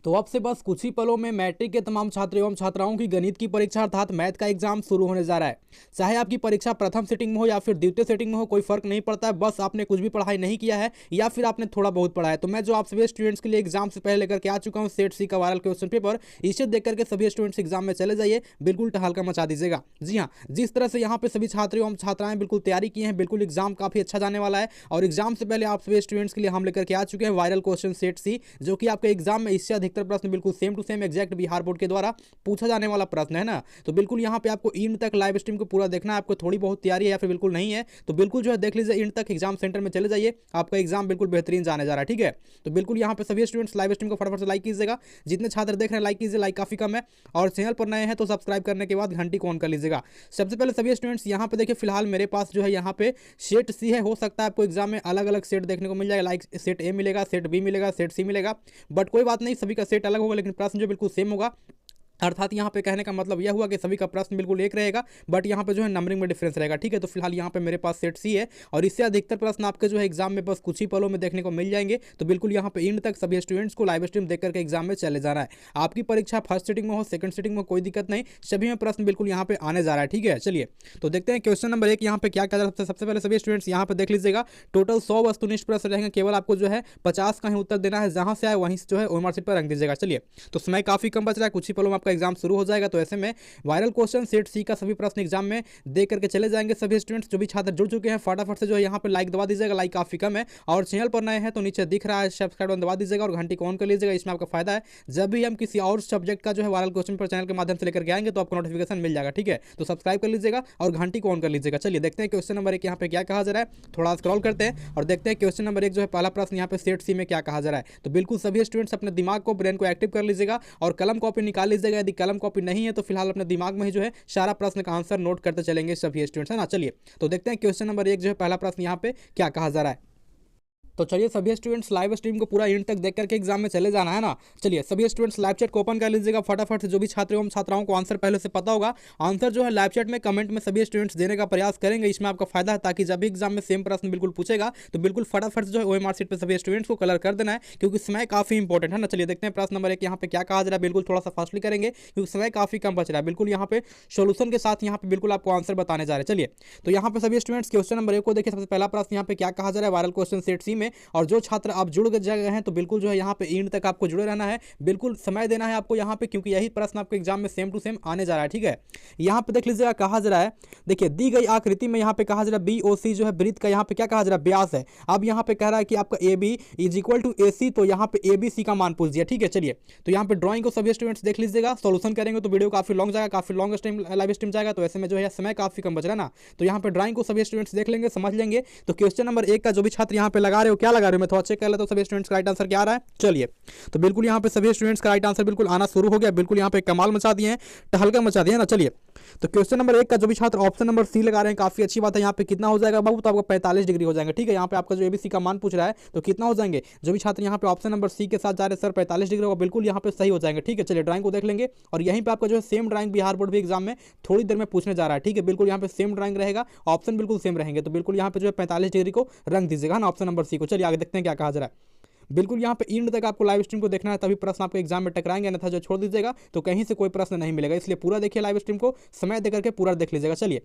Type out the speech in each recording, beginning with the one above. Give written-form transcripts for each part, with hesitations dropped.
तो अब से बस कुछ ही पलों में मैट्रिक के तमाम छात्र एवं छात्राओं की गणित की परीक्षा अर्थात मैथ का एग्जाम शुरू होने जा रहा है। चाहे आपकी परीक्षा प्रथम सेटिंग में हो या फिर द्वितीय सेटिंग में हो, कोई फर्क नहीं पड़ता है। बस आपने कुछ भी पढ़ाई नहीं किया है या फिर आपने थोड़ा बहुत पढ़ा है, तो मैं जो आप सभी स्टूडेंट्स के लिए एग्जाम से पहले लेकर के आ चुका हूँ सेट सी का वायरल क्वेश्चन पेपर, इसे देख करके सभी स्टूडेंट्स एग्जाम में चले जाइए, बिल्कुल टहलका मचा दीजिएगा। जी हाँ, जिस तरह से यहाँ पे सभी छात्र एवं छात्राएं बिल्कुल तैयारी की हैं, बिल्कुल एग्जाम काफी अच्छा जाने वाला है। और एग्जाम से पहले आप सभी स्टूडेंट्स के लिए हम लेकर के आ चुके हैं वायरल क्वेश्चन सेट सी, जो कि आपके एग्जाम में इससे अधिकतर प्रश्न बिल्कुल same to same exact Bihar board के द्वारा पूछा जाने वाला प्रश्न है ना। तो बिल्कुल यहाँ पे आपको एंड तक लाइव स्ट्रीम को पूरा देखना है। आपको थोड़ी बहुत तैयारी है या फिर बिल्कुल नहीं है तो बिल्कुल जो है देख लीजिए, एंड तक एग्जाम सेंटर में चले जाइए, आपका एग्जाम बिल्कुल बेहतरीन जाने जा रहा है। ठीक है, तो बिल्कुल यहाँ पे सभी स्टूडेंट्स लाइव स्ट्रीम को फटाफट से लाइक कीजिएगा। जितने छात्र देख रहे हैं लाइक कीजिए, लाइक काफी कम है। और चैनल पर नए हैं तो सब्सक्राइब करने के बाद घंटी को ऑन कर लीजिएगा। सबसे पहले सभी स्टूडेंट्स यहाँ पे देखिए, फिलहाल मेरे पास जो है यहाँ पे सेट सी है। हो सकता है आपको एग्जाम में अलग अलग सेट देखने को मिल जाएगा, लाइक सेट ए मिलेगा, सेट बी मिलेगा, सेट सी मिलेगा, बट कोई बात नहीं, सभी का सेट अलग होगा लेकिन प्रश्न जो बिल्कुल सेम होगा। अर्थात यहाँ पे कहने का मतलब यह हुआ कि सभी का प्रश्न बिल्कुल एक रहेगा, बट यहाँ पे जो है नंबरिंग में डिफरेंस रहेगा। ठीक है, तो फिलहाल यहाँ पे मेरे पास सेट सी है और इससे अधिकतर प्रश्न आपके जो है एग्जाम में बस कुछ ही पलों में देखने को मिल जाएंगे। तो बिल्कुल यहाँ पे एंड तक सभी स्टूडेंट्स को लाइव स्ट्रीम देख करके एग्जाम में चले जाना है। आपकी परीक्षा फर्स्ट सीटिंग में हो, सेकंड सीटिंग में, कोई दिक्कत नहीं, सभी में प्रश्न बिल्कुल यहाँ पे आने जा रहा है। ठीक है, चलिए तो देखते हैं क्वेश्चन नंबर 1 यहाँ पे क्या कह रहा है। सबसे पहले सभी स्टूडेंट्स यहाँ पे देख लीजिएगा, टोटल 100 वस्तुनिष्ठ प्रश्न रहेंगे, केवल आपको जो है 50 का ही उत्तर देना है, जहां से आए वहीं से जो है ओएमआर शीट पर रख दीजिएगा। चलिए, तो समय काफी कम बच रहा है, कुछ ही पलों में आपका एग्जाम शुरू हो जाएगा। तो ऐसे में वायरल क्वेश्चन सेट सी का सभी प्रश्न एग्जाम में देख करके चले जाएंगे। सभी स्टूडेंट्स जो भी छात्र जुड़ चुके हैं फटाफट से जो है यहाँ पे लाइक दबा दीजिएगा, लाइक काफी कम है। और चैनल पर नए हैं तो नीचे दिख रहा है सब्सक्राइब दबा दीजिएगा और घंटी को ऑन कर लीजिएगा। इसमें आपका फायदा है, जब भी हम किसी और सब्जेक्ट का जो है वायरल क्वेश्चन पर चैनल के माध्यम से लेकर के आएंगे तो आपको नोटिफिकेशन मिल जाएगा। ठीक है, तो सब्सक्राइब कर लीजिएगा और घंटी को ऑन कर लीजिएगा। चलिए देखते हैं क्वेश्चन नंबर 1 यहाँ पे क्या कहा जा रहा है। थोड़ा स्क्रॉल करते हैं और देखते हैं क्वेश्चन नंबर 1 जो है पहला प्रश्न यहाँ पे सेट सी में क्या कहा जा रहा है। तो बिल्कुल सभी स्टूडेंट्स अपने दिमाग को, ब्रेन को एक्टिव कर लीजिएगा और कलम कॉपी निकाल लीजिएगा। यदि कलम कॉपी नहीं है तो फिलहाल अपने दिमाग में ही जो है सारा प्रश्न का आंसर नोट करते चलेंगे सभी स्टूडेंट्स, है ना। चलिए तो देखते हैं क्वेश्चन नंबर 1 जो है पहला प्रश्न यहाँ पे क्या कहा जा रहा है। तो चलिए सभी स्टूडेंट्स लाइव स्ट्रीम को पूरा एंड तक देख करके एग्जाम में चले जाना है ना। चलिए सभी स्टूडेंट्स लाइव चैट को ओपन कर लीजिएगा फटाफट से। जो भी छात्र एवं छात्राओं को आंसर पहले से पता होगा, आंसर जो है लाइव चैट में कमेंट में सभी स्टूडेंट्स देने का प्रयास करेंगे। इसमें आपका फायदा है, ताकि जब भी एग्जाम में सेम प्रश्न बिल्कुल पूछेगा तो बिल्कुल फटाफट से जो है ओएमआर शीट पर सभी स्टूडेंट्स को कलर कर देना है, क्योंकि समय काफी इंपॉर्टेंट है ना। चलिए देखते हैं प्रश्न नंबर 1 यहाँ पे क्या कहा जा रहा है। बिल्कुल थोड़ा सा फास्टली करेंगे क्योंकि समय काफी कम बच रहा है। बिल्कुल यहाँ पे सोल्यूशन के साथ यहाँ पे बिल्कुल आपको आंसर बताने जा रहे हैं। चलिए तो यहाँ पे सभी स्टूडेंट्स क्वेश्चन नंबर 1 को देखिए। सबसे पहला प्रश्न यहाँ पे क्या कहा जा रहा है वायरल क्वेश्चन सेट सी में। और जो छात्र आप जुड़ गए हैं तो बिल्कुल जो है यहाँ पे एंड तक आपको जुड़े रहना है, बिल्कुल समय देना है आपको यहाँ पे, क्योंकि यही प्रश्न आपके एग्जाम में सेम टू सेम आने जा रहा है। ठीक है, यहाँ पे देख लीजिएगा कहा जा रहा है, देखिए दी गई आकृति में यहाँ पे कहा जा रहा है BOC जो है वृत्त का यहाँ पे क्या कहा जा रहा है, व्यास है। अब यहाँ पे कह रहा है कि आपका AB is equal to AC, तो यहाँ पे ABC का मान पूछ दिया। ठीक है, चलिए तो यहाँ पे ड्रॉइंग को सभी स्टूडेंट्स देख लीजिएगा। सोल्यूशन करेंगे तो वीडियो काफी लॉन्ग जाएगा, काफी लॉन्ग टाइम लाइव स्ट्रीम जाएगा, तो ऐसे में जो है समय काफी कम बच रहा है ना। तो यहाँ पे ड्रॉइंग को सभी स्टूडेंट्स देख लेंगे, समझ लेंगे। तो क्वेश्चन नंबर 1 का जो भी छात्र यहाँ पे लगा रहे हो, क्या लगा रहे हो मैं थोड़ा चेक कर लेता हूँ सभी स्टूडेंट्स का राइट आंसर क्या आ रहा है। चलिए तो बिल्कुल यहाँ पे सभी स्टूडेंट्स का राइट आंसर बिल्कुल आना शुरू हो गया, बिल्कुल यहाँ पे कमाल मचा दिए हैं, टहलका मचा दिया है ना। चलिए तो क्वेश्चन नंबर 1 का जो भी छात्र ऑप्शन नंबर सी लगा रहे हैं, काफी अच्छी बात है। यहाँ पे कितना हो जाएगा बाबू, तो आपका 45 डिग्री हो जाएंगे। ठीक है, यहाँ पे आपका जो ABC का मान पूछ रहा है तो कितना हो जाएंगे, जो भी छात्र यहाँ पे ऑप्शन नंबर सी के साथ जा रहे हैं सर 45 डिग्री होगा, बिल्कुल यहाँ पे सही हो जाएंगे। ठीक है, चलिए ड्राइंग को देख लेंगे और यहीं पे आपका जो है सेम ड्राइंग बिहार बोर्ड भी एग्जाम में थोड़ी देर में पूछने जा रहा है। ठीक है, बिल्कुल यहाँ पे सेम ड्राइंग रहेगा, ऑप्शन बिल्कुल सेम रहेंगे, तो बिल्कुल यहाँ पे जो है 45 डिग्री को रंग दीजिएगा ना ऑप्शन नंबर सी को। चलिए आगे देखते हैं क्या कहा जा रहा है। बिल्कुल यहाँ पे एंड तक आपको लाइव स्ट्रीम को देखना है, तभी प्रश्न आपके एग्जाम में टकराएंगे, अन्यथा जो छोड़ दीजिएगा तो कहीं से कोई प्रश्न नहीं मिलेगा। इसलिए पूरा देखिए लाइव स्ट्रीम को, समय देकर के पूरा देख लीजिएगा। चलिए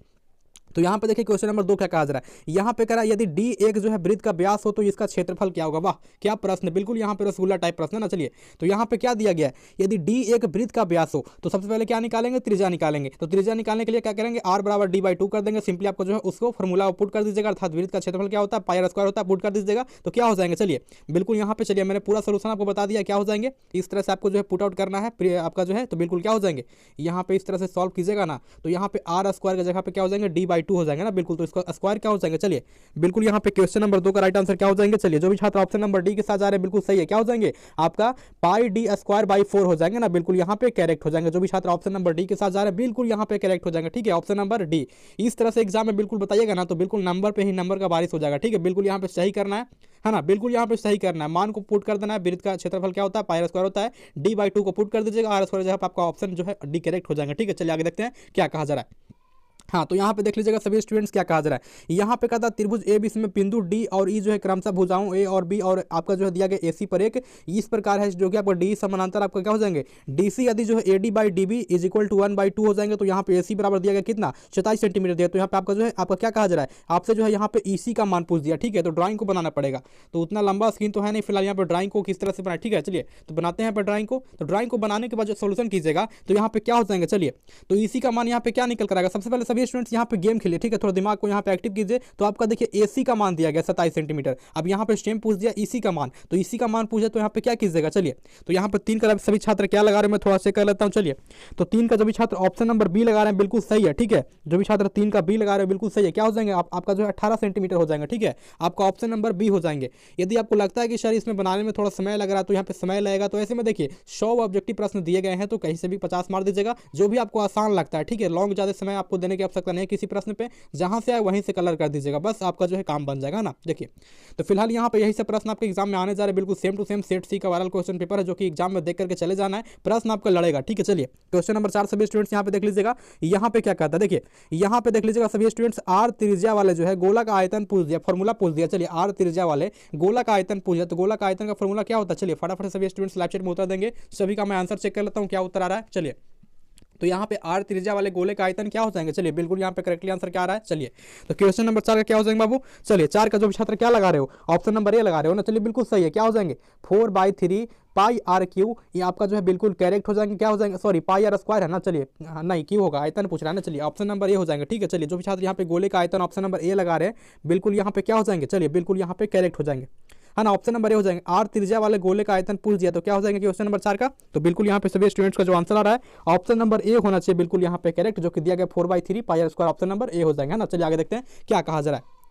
तो यहाँ पे देखिए क्वेश्चन नंबर 2 क्या कहा जा रहा है। यहाँ पे कह रहा है यदि D एक जो है वृत्त का व्यास हो तो इसका क्षेत्रफल क्या होगा। वाह क्या प्रश्न, बिल्कुल यहाँ पे रसगुल्ला टाइप प्रश्न है ना। चलिए तो यहाँ पे क्या दिया गया है, यदि D एक वृत्त का व्यास हो तो सबसे पहले क्या निकालेंगे, त्रिज्या निकालेंगे। तो त्रिज्या निकालने के लिए क्या करेंगे, R बराबर D/2 कर देंगे। सिंपली आपको जो है उसको फॉर्मूला पुट कर दीजिएगा, अर्थात वृत्त का क्षेत्रफल क्या होता है, पाई स्क्वायर होता है, पुट कर दीजिएगा तो क्या हो जाएंगे। चलिए बिल्कुल यहाँ पे चलिए मैंने पूरा सोल्यूशन आपको बता दिया क्या हो जाएंगे। इस तरह से आपको जो है पुट आउट करना है आपका जो है, तो बिल्कुल क्या हो जाएंगे, यहाँ पे इस तरह से सॉल्व कीजिएगा ना, तो यहाँ पे R स्क्वायर की जगह पे क्या हो जाएंगे, D/2 हो जाएंगे ना। बिल्कुल तो इसका स्क्वायर क्या हो जाएंगे। चलिए बिल्कुल यहाँ पे क्वेश्चन नंबर 2 का राइट आंसर क्या हो जाएंगे। चलिए जो भी छात्र ऑप्शन नंबर डी के साथ जा रहे हैं बिल्कुल सही है, क्या हो जाएंगे आपका πD²/4 हो जाएंगे ना। बिल्कुल यहाँ पे करेक्ट हो जाएंगे। जो भी छात्र ऑप्शन नंबर डी के साथ जा रहे हैं बिल्कुल यहाँ पे करेक्ट हो जाएंगे। ठीक है, ऑप्शन नंबर डी। इस तरह से एग्जाम में बिल्कुल बताइएगा ना तो बिल्कुल नंबर पे ही नंबर का बारिश हो जाएगा। ठीक है, बिल्कुल यहाँ पे सही करना है ना, बिल्कुल यहाँ पे सही करना है, मान को पुट कर देना है। वृत्त का क्षेत्रफल क्या होता है, पाई स्क्वायर होता है, D/2 को पुट कर दीजिएगा, R स्क्वायर जगह आपका ऑप्शन जो है डी करेक्ट हो जाएगा। ठीक है, चलिए आगे देखते हैं क्या कहा जा रहा है। हाँ, तो यहाँ पे देख लीजिएगा सभी स्टूडेंट्स क्या कहा जा रहा है। यहाँ पे कहा था त्रिभुज ए बी में बिंदु डी और ई जो है क्रमशः भुजाओं ए और बी और आपका जो है दिया गया एसी पर एक इस प्रकार है जो कि आपका डी समानांतर आपका क्या हो जाएंगे डीसी यदि जो है AD by D B is equal to 1/2 हो जाएंगे। तो यहाँ पे एसी बराबर दिया गया कितना 27 सेंटीमीटर दिया। तो यहाँ पे आपका जो है आपका क्या कहा जा रहा है, आपसे जो है यहाँ पे ईसी का मान पूछ दिया, ठीक है। तो ड्राइंग को बनाना पड़ेगा, तो उतना लंबा स्क्रीन तो है नहीं फिलहाल। यहाँ पर ड्राइंग को किस तरह से बनाए, ठीक है। चलिए तो बनाते हैं यहाँ पर ड्राइंग को। तो ड्राइंग को बनाने के बाद जो सोल्यूशन कीजिएगा तो यहाँ पे क्या हो जाएंगे, चलिए तो ईसी का मान यहाँ पे क्या निकल कर आएगा। सबसे पहले सभी स्टूडेंट्स यहाँ पे गेम खेलिए, ठीक है, थोड़ा दिमाग को यहाँ पे एक्टिव कीजिए। तो आपका देखिए एसी का मान दिया गया 27 सेंटीमीटर। अब यहाँ पे सेम पूछ दिया ईसी का मान, तो ईसी का मान पूछे तो यहाँ पे क्या कीजिएगा। चलिए तो यहाँ पे 3 का सभी छात्र क्या लगा रहे हैं मैं थोड़ा चेक कर लेता हूँ। चलिए तो 3 का जो भी छात्र ऑप्शन नंबर बी लगा रहे हैं बिल्कुल सही है, ठीक है। जो भी छात्र 3 का बी लगा रहे हैं बिल्कुल सही है। क्या हो जाएंगे आपका जो है 18 सेंटीमीटर हो जाएंगे, ठीक है। आपका ऑप्शन नंबर बी हो जाएंगे। यदि आपको लगता है कि सर इसमें बनाने में थोड़ा समय लग रहा है तो यहाँ पे समय लगेगा, तो ऐसे में देखिए 100 ऑब्जेक्टिव प्रश्न दिए गए हैं तो कहीं से भी 50 मार दीजिएगा, जो भी आपको आसान लगता है, ठीक है। लॉन्ग ज़्यादा समय आपको देने की आवश्यकता नहीं है किसी प्रश्न पे, जहां से आए वहीं से कलर कर दीजिएगा, बस आपका जो है काम बन जाएगा ना। देखिए तो फिलहाल यहाँ पे यही से प्रश्न आपके एग्जाम में आने जा रहे हैं, बिल्कुल सेम टू सेम सेट सी का वायरल क्वेश्चन पेपर है जो कि एग्जाम में देख करके चले जाना है, प्रश्न आपका लड़ेगा, ठीक है। चलिए क्वेश्चन नंबर 4 सभी स्टूडेंट्स यहाँ पे देख लीजिएगा। यहाँ पे क्या कहता है, देखिए यहाँ पे देख लीजिएगा सभी स्टूडेंट्स आर त्रिज्या वाले जो है गोला का आयतन पूछ दिया, फॉर्मूला पूछ दिया। चलिए आर त्रिज्या वाले गोला का आयतन पूछ दिया, तो गोला का आयतन का फॉर्मूला क्या होता है, चलिए फटाफट सभी स्टूडेंट्स लाइव चैट में उत्तर देंगे। सभी का मैं आंसर चेक कर लेता हूँ क्या उत्तर आ रहा है। चलिए तो यहाँ पे आर त्रिज्या वाले गोले का आयतन क्या हो जाएंगे, चलिए बिल्कुल यहाँ पे करेक्टली आंसर क्या आ रहा है। चलिए तो क्वेश्चन नंबर 4 का क्या हो जाएंगे बाबू, चलिए 4 का जो भी छात्र क्या लगा रहे हो ऑप्शन नंबर ए लगा रहे हो ना, चलिए बिल्कुल सही है। क्या हो जाएंगे 4/3 पाई आर क्यू, ये आपका जो है बिल्कुल करेक्ट हो जाएंगे। क्या हो जाएंगे, सॉरी पाई आर स्क्वायर है ना, चलिए नहीं क्यू होगा, आयतन पूछ रहा है ना। चलिए ऑप्शन नंबर ए हो जाएंगे, ठीक है। चलिए जो भी छात्र यहाँ पे गोले का आयतन ऑप्शन नंबर ए लगा रहे हैं बिल्कुल यहाँ पे क्या हो जाएंगे, चलिए बिल्कुल यहाँ पे करेक्ट हो जाएंगे, है ना। ऑप्शन नंबर ए हो जाएंगे। आर त्रिज्या वाले गोले का आयतन पूछ दिया तो क्या हो जाएंगे क्वेश्चन नंबर 4 का, तो बिल्कुल यहाँ पे सभी स्टूडेंट्स का जो आंसर आ रहा है ऑप्शन नंबर ए होना चाहिए, बिल्कुल यहाँ पे करेक्ट, जो कि दिया गया 4/3 pi r square, option number A हो जाएगा, है ना। चलिए आगे देखते हैं क्या कहा जा रहा है।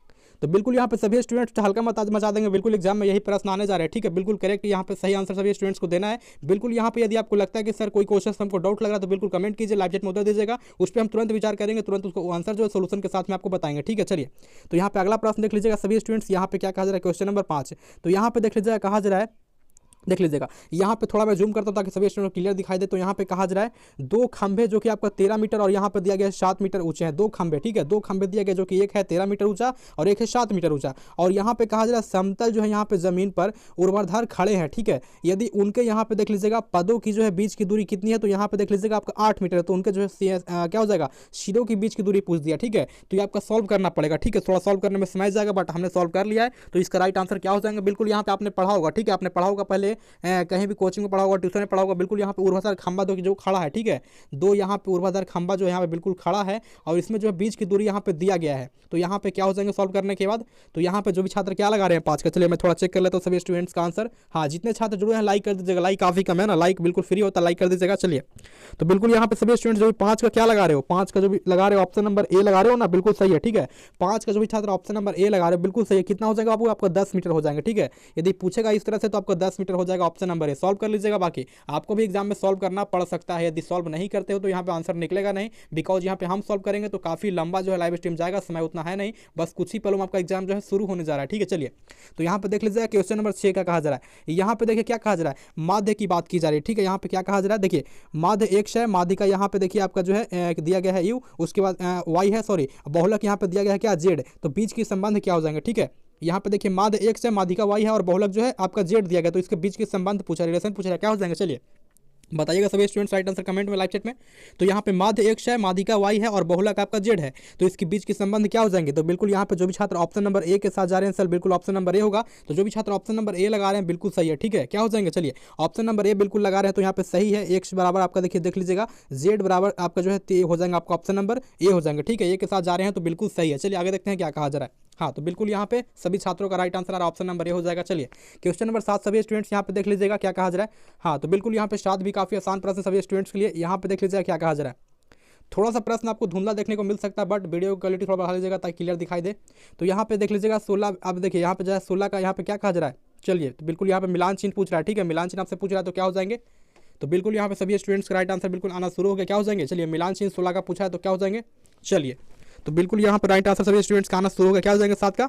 तो बिल्कुल यहाँ पे सभी स्टूडेंट्स हल्का मचा देंगे, बिल्कुल एग्जाम में यही प्रश्न आने जा रहे हैं, ठीक है। बिल्कुल करेक्ट यहाँ पे सही आंसर सभी स्टूडेंट्स को देना है। बिल्कुल यहाँ पे यदि आपको लगता है कि सर कोई क्वेश्चन हमको डाउट लग रहा है तो बिल्कुल कमेंट कीजिए, लाइव चैट में उत्तर दीजिएगा, उस पर हम तुरंत विचार करेंगे, तुरंत उसको आंसर जो है सोल्यूशन के साथ में आपको बताएंगे, ठीक है। चलिए तो यहाँ पे अगला प्रश्न देख लीजिएगा सभी स्टूडेंट्स, यहाँ पे क्या कहा जा रहा है क्वेश्चन नंबर 5। तो यहाँ पे देख लीजिएगा कहा जा रहा है, देख लीजिएगा यहाँ पे थोड़ा मैं जूम करता हूँ ताकि सभी स्टूडेंट को क्लियर दिखाई दे। तो यहाँ पे कहा जा रहा है 2 खंभे जो कि आपका 13 मीटर और यहाँ पे दिया गया है 7 मीटर ऊंचे हैं, 2 खंभे, ठीक है। 2 खंभे दिया गया जो कि एक है 13 मीटर ऊंचा और एक है 7 मीटर ऊंचा, और यहाँ पे कहा जा रहा है समतल जो है यहाँ पे जमीन पर ऊर्ध्वाधर खड़े हैं, ठीक है। यदि उनके यहाँ पे देख लीजिएगा पदों की जो है बीच की दूरी कितनी है, तो यहाँ पे देख लीजिएगा आपका 8 मीटर है, तो उनके जो है क्या हो जाएगा सिरों की बीच की दूरी पूछ दिया, ठीक है। तो ये आपका सॉल्व करना पड़ेगा, ठीक है। थोड़ा सॉल्व करने में समय जाएगा बट हमने सॉल्व कर लिया है। तो इसका राइट आंसर क्या हो जाएगा, बिल्कुल यहाँ पे आपने पढ़ा होगा, ठीक है। आपने पढ़ा होगा पहले कहीं कोचिंग में पढ़ा होगा, ट्यूशन में पढ़ा होगा, बिल्कुल यहाँ पे ऊर्ध्वाधर खंभा जो खड़ा है, ठीक है। 2 यहाँ पे ऊर्ध्वाधर खंभा जो यहाँ पे बिल्कुल खड़ा है और इसमें जो है बीच की दूरी यहाँ पे दिया गया है। तो यहाँ पे क्या हो जाएंगे सॉल्व करने के बाद, तो यहाँ पे जो भी छात्र क्या लगा रहे हैं 5 का, चलिए मैं थोड़ा चेक कर लेता हूँ सभी स्टूडेंट्स का आंसर। हाँ जितने छात्र जुड़े हैं लाइक कर दीजिएगा, लाइक काफी कम है ना, लाइक बिल्कुल फ्री होता है, लाइक कर दीजिएगा। चलिए तो बिल्कुल यहाँ पे सभी स्टूडेंट्स जो भी 5 का क्या लगा रहे हो, 5 का जो भी लगा रहे हो ऑप्शन नंबर ए लगा रहे हो ना, बिल्कुल सही है, ठीक है। 5 का जो भी छात्र ऑप्शन नंबर ए लगा रहे हो बिल्कुल सही है। कितना हो जाएगा आपको, आपका 10 मीटर हो जाएंगे, ठीक है। यदि पूछेगा इस तरह से तो आपका 10 मीटर हो जाएगा, ऑप्शन नंबर ए सॉल्व कर लीजिएगा। बाकी आपको भी एग्जाम में सॉल्व करना पड़ सकता है, यदि सॉल्व नहीं करते हो तो यहाँ पे आंसर निकलेगा नहीं, बिकॉज यहाँ पे हम सॉल्व करेंगे तो काफी लंबा जो है लाइव स्ट्रीम जाएगा, समय उतना है नहीं, बस कुछ ही पलों में आपका एग्जाम जो है शुरू होने जा रहा है, ठीक है। चलिए तो यहाँ पे देख लीजिएगा क्वेश्चन नंबर 6 का कहा जा रहा है। यहाँ पे देखिए क्या कहा जा रहा है, माध्य की बात की जा रही है, ठीक है। यहाँ पे क्या कहा जा रहा है, देखिए माध्य x है, माध्य का यहाँ पे देखिए आपका जो है दिया गया है u, उसके बाद y है, सॉरी बहुलक यहाँ पे दिया गया है क्या z, तो बीच की संबंध क्या हो जाएंगे, ठीक है। यहाँ पे देखिए माध्य x है, माध्य का y है और बहुलक जो है आपका z दिया गया, तो इसके बीच के संबंध पूछा, रिलेशन पूछा, क्या हो जाएंगे, चलिए बताइएगा सभी स्टूडेंट्स राइट आंसर कमेंट में लाइव चैट में। तो यहाँ पे माध्य x है, माध्य का y है और बहुलक आपका z है, तो इसके बीच के संबंध क्या हो जाएंगे। तो बिल्कुल यहाँ पे जो भी छात्र ऑप्शन नंबर ए के साथ जा रहे हैं सर बिल्कुल ऑप्शन नंबर ए होगा, तो जो भी छात्र ऑप्शन नंबर ए लगा रहे हैं बिल्कुल सही है, ठीक है। क्या हो जाएंगे, चलिए ऑप्शन नंबर ए बिल्कुल लगा रहे हैं तो यहाँ पे सही है। x बराबर आपका देखिए देख लीजिएगा z बराबर आपका जो है हो जाएगा आपका ऑप्शन नंबर ए हो जाएंगे, ठीक है। ए के साथ जा रहे हैं तो बिल्कुल सही है। चलिए आगे देखते हैं क्या कहा जा रहा है। हाँ तो बिल्कुल यहाँ पे सभी छात्रों का right answer option number A हो जाएगा। चलिए क्वेश्चन नंबर 7 सभी स्टूडेंट्स यहाँ पे देख लीजिएगा क्या कहा जा रहा है। हाँ तो बिल्कुल यहाँ पे 7 भी काफी आसान प्रश्न सभी स्टूडेंट्स के लिए, यहाँ पे देख लीजिएगा क्या कहा जा रहा है। थोड़ा सा प्रश्न आपको धुंधला देखने को मिल सकता है बट वीडियो की क्वालिटी थोड़ा बढ़ा लीजिएगा ताकि क्लियर दिखाई दे। तो यहाँ पे देख लीजिएगा 16, अब देखिए यहाँ पे जो है 16 का यहाँ पे क्या कहा जा रहा है। चलिए तो बिल्कुल यहाँ पे मिलान चिन्ह पूछ रहा है, ठीक है। मिलान चिन्ह आपसे पूछ रहा है तो क्या हो जाएंगे, तो बिल्कुल यहाँ पे सभी स्टूडेंट्स का राइट आंसर बिल्कुल आना शुरू हो गया, क्या हो जाएंगे। चलिए मिलान चिन्ह 16 का पूछा है तो क्या हो जाएंगे, चलिए तो बिल्कुल यहाँ पर राइट आंसर सभी स्टूडेंट्स का आना शुरू हो गया, क्या हो जाएंगे 7 का।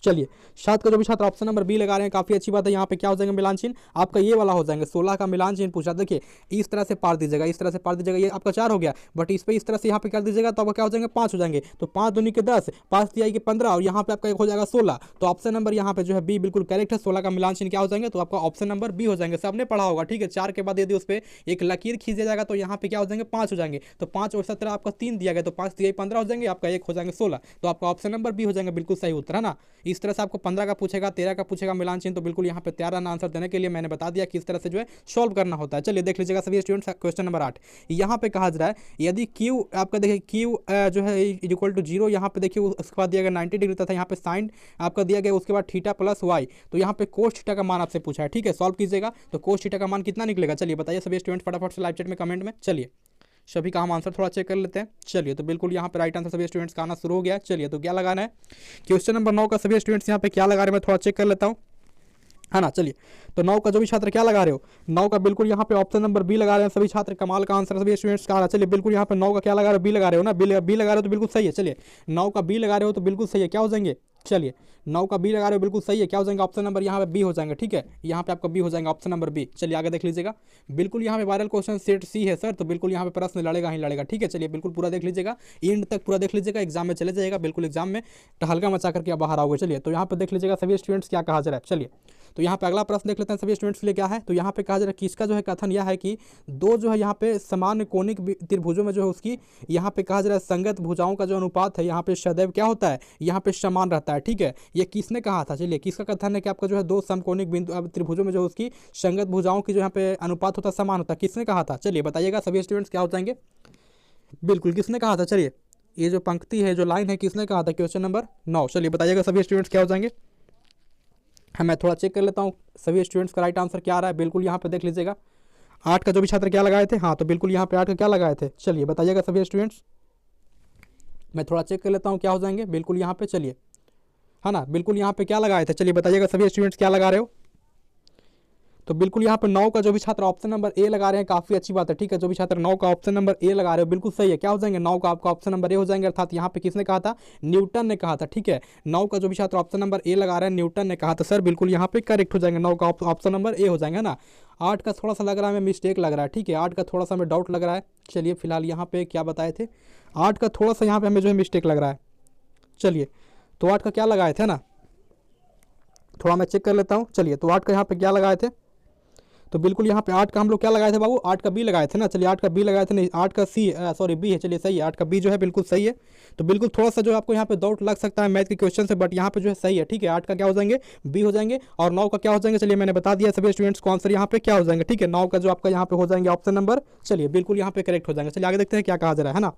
चलिए 7 का जो भी छात्र ऑप्शन नंबर बी लगा रहे हैं काफी अच्छी बात है। यहाँ पे क्या हो जाएंगे मिलान चिन्ह आपका ये वाला हो जाएंगे, 16 का मिलान चिन्ह पूछा। देखिए इस तरह से पार दीजिएगा, इस तरह से पार दीजिएगा, ये आपका 4 हो गया, बट इस पे इस तरह से यहाँ पे कर दीजिएगा तो आपका क्या हो जाएंगे 5 हो जाएंगे। तो 5 दूनी के 10, 5 तिहाई के 15 और यहाँ पे आपका एक हो जाएगा 16। तो ऑप्शन नंबर यहाँ पे जो है बी बिल्कुल करेक्ट है। 16 का मिलान चिन्ह क्या हो जाएंगे तो आपका ऑप्शन नंबर बी हो जाएंगे। सबने पढ़ा होगा, ठीक है। 4 के बाद यदि उस पर एक लकीर खींचा जाएगा तो यहाँ पे क्या हो जाएंगे 5 हो जाएंगे। तो 5 और 17 आपका 3 दिया गया, तो 5 तिहाई 15 हो जाएंगे, आपका एक हो जाएंगे 16। तो आपका ऑप्शन नंबर बी हो जाएंगे बिल्कुल सही उत्तर, है ना। इस तरह से आपको 15 का पूछेगा, 13 का पूछेगा मिलान चिन्ह, तो बिल्कुल यहाँ पे तैयार रहना आंसर देने के लिए। मैंने बता दिया किस तरह से जो है सॉल्व करना होता है। चलिए देख लीजिएगा सभी स्टूडेंट्स, क्वेश्चन नंबर 8 यहाँ पे कहा जा रहा है यदि क्यू आपका देखिए क्यू जो है इक्वल टू 0, यहाँ पे देखिए उसके बाद दिया गया 90 डिग्री तथा यहाँ पे साइन आपका दिया गया, उसके बाद थीटा प्लस वाई, तो यहाँ पे कोस थीटा का मान आपसे पूछा है, ठीक है। सॉल्व कीजिएगा तो कोस थीटा का मान कितना निकलेगा, चलिए बताइए सभी स्टूडेंट फटाफट से लाइव चैट में कमेंट में। चलिए सभी का हम आंसर थोड़ा चेक कर लेते हैं। चलिए तो बिल्कुल यहाँ पे राइट आंसर सभी स्टूडेंट्स का आना शुरू हो गया है। चलिए तो क्या लगाना है, क्वेश्चन नंबर 9 का सभी स्टूडेंट्स यहाँ पे क्या लगा रहे हैं मैं थोड़ा चेक कर लेता हूँ, है ना। चलिए तो 9 का जो भी छात्र क्या लगा रहे हो, 9 का बिल्कुल यहाँ पे ऑप्शन नंबर बी लगा रहे हैं सभी छात्र। कमाल का आंसर सभी स्टूडेंट्स का आ रहा है। चलिए बिल्कुल यहाँ पे 9 का क्या लगा रहे हो, बी लगा रहे हो ना, बी लगा रहे हो तो बिल्कुल सही है। चलिए 9 का बी लगा रहे हो तो बिल्कुल सही है, क्या हो जाएंगे, चलिए 9 का बी लगा रहे हो बिल्कुल सही है, क्या हो जाएंगे ऑप्शन नंबर यहाँ पे बी हो जाएंगे, ठीक है। यहाँ पे आपका बी हो जाएगा ऑप्शन नंबर बी। चलिए आगे देख लीजिएगा, बिल्कुल यहाँ पे वायरल क्वेश्चन सेट सी है सर, तो बिल्कुल यहाँ पे प्रश्न लड़ेगा ही लड़ेगा, ठीक है। चलिए बिल्कुल पूरा देख लीजिएगा, एंड तक पूरा देख लीजिएगा, एग्जाम में चले जाएगा, बिल्कुल एग्जाम में टहलका मचा करके बाहर आओगे। चलिए तो यहाँ पे देख लीजिएगा सभी स्टूडेंट्स क्या कहा जा रहा है। चलिए तो यहाँ पे अगला प्रश्न देख लेते हैं सभी स्टूडेंट्स के लिए क्या है। तो यहाँ पे कहा जा रहा है कि इसका जो है कथन यह है कि दो जो है यहाँ पे समान कोणिक त्रिभुजों में जो है उसकी यहाँ पे कहा जा रहा है संगत भुजाओं का जो अनुपात है यहाँ पे सदैव क्या होता है, यहाँ पे समान रहता है, ठीक है। ये किसने कहा था, चलिए किसका कथन है कि आपका जो है दो समकोणिक बिंदु त्रिभुजों में जो उसकी संगत भुजाओं की जो यहाँ पे अनुपात होता है समान होता है, किसने कहा था, चलिए बताइएगा सभी स्टूडेंट्स क्या हो जाएंगे। बिल्कुल किसने कहा था, चलिए ये जो पंक्ति है जो लाइन है किसने कहा था, क्वेश्चन नंबर 9। चलिए बताइएगा सभी स्टूडेंट्स क्या हो जाएंगे। हाँ मैं थोड़ा चेक कर लेता हूँ सभी स्टूडेंट्स का राइट आंसर क्या आ रहा है। बिल्कुल यहाँ पे देख लीजिएगा 8 का जो भी छात्र क्या लगाए थे, हाँ तो बिल्कुल यहाँ पे 8 का क्या लगाए थे, चलिए बताइएगा सभी स्टूडेंट्स। मैं थोड़ा चेक कर लेता हूँ क्या हो जाएंगे, बिल्कुल यहाँ पे चलिए, है ना, बिल्कुल यहाँ पे क्या लगाए थे, चलिए बताइएगा सभी स्टूडेंट्स क्या लगा रहे हो। तो बिल्कुल यहाँ पे 9 का जो भी छात्र ऑप्शन नंबर ए लगा रहे हैं काफी अच्छी बात है, ठीक है। जो भी छात्र 9 का ऑप्शन नंबर ए लगा रहे हो बिल्कुल सही है, क्या हो जाएंगे 9 का आपका ऑप्शन नंबर ए हो जाएंगे, अर्थात यहाँ पे किसने कहा था, न्यूटन ने कहा था, ठीक है। 9 का जो भी छात्र ऑप्शन नंबर ए लगा रहे हैं न्यूटन ने कहा था, सर बिल्कुल यहाँ पे करेक्ट हो जाएंगे, 9 का ऑप्शन नंबर ए हो जाएंगे, है ना। 8 का थोड़ा सा लग रहा है मिस्टेक लग रहा है, ठीक है, 8 का थोड़ा सा हमें डाउट लग रहा है। चलिए फिलहाल यहाँ पे क्या बताए थे, 8 का थोड़ा सा यहाँ पे हमें जो है मिस्टेक लग रहा है। चलिए तो 8 का क्या लगाए थे ना, थोड़ा मैं चेक कर लेता हूँ। चलिए तो 8 का यहाँ पे क्या लगाए थे, तो बिल्कुल यहाँ पे 8 का हम लोग क्या लगाए थे बाबू, 8 का बी लगाए थे ना। चलिए 8 का बी लगाए थे, नहीं 8 का सी सॉरी बी है, चलिए सही है, 8 का बी जो है बिल्कुल सही है। तो बिल्कुल थोड़ा सा जो आपको यहाँ पे डाउट लग सकता है मैथ के क्वेश्चन से, बट यहाँ पे जो है सही है, ठीक है। 8 का क्या हो जाएंगे बी हो जाएंगे और 9 का क्या हो जाएंगे, चलिए मैंने बता दिया सभी स्टूडेंट्स को आंसर यहाँ पे क्या हो जाएंगे, ठीक है। 9 का जो आपका यहाँ पे हो जाएंगे ऑप्शन नंबर, चलिए बिल्कुल यहाँ पे करेक्ट हो जाएंगे। चलिए आगे देखते हैं क्या कहा जा रहा है ना।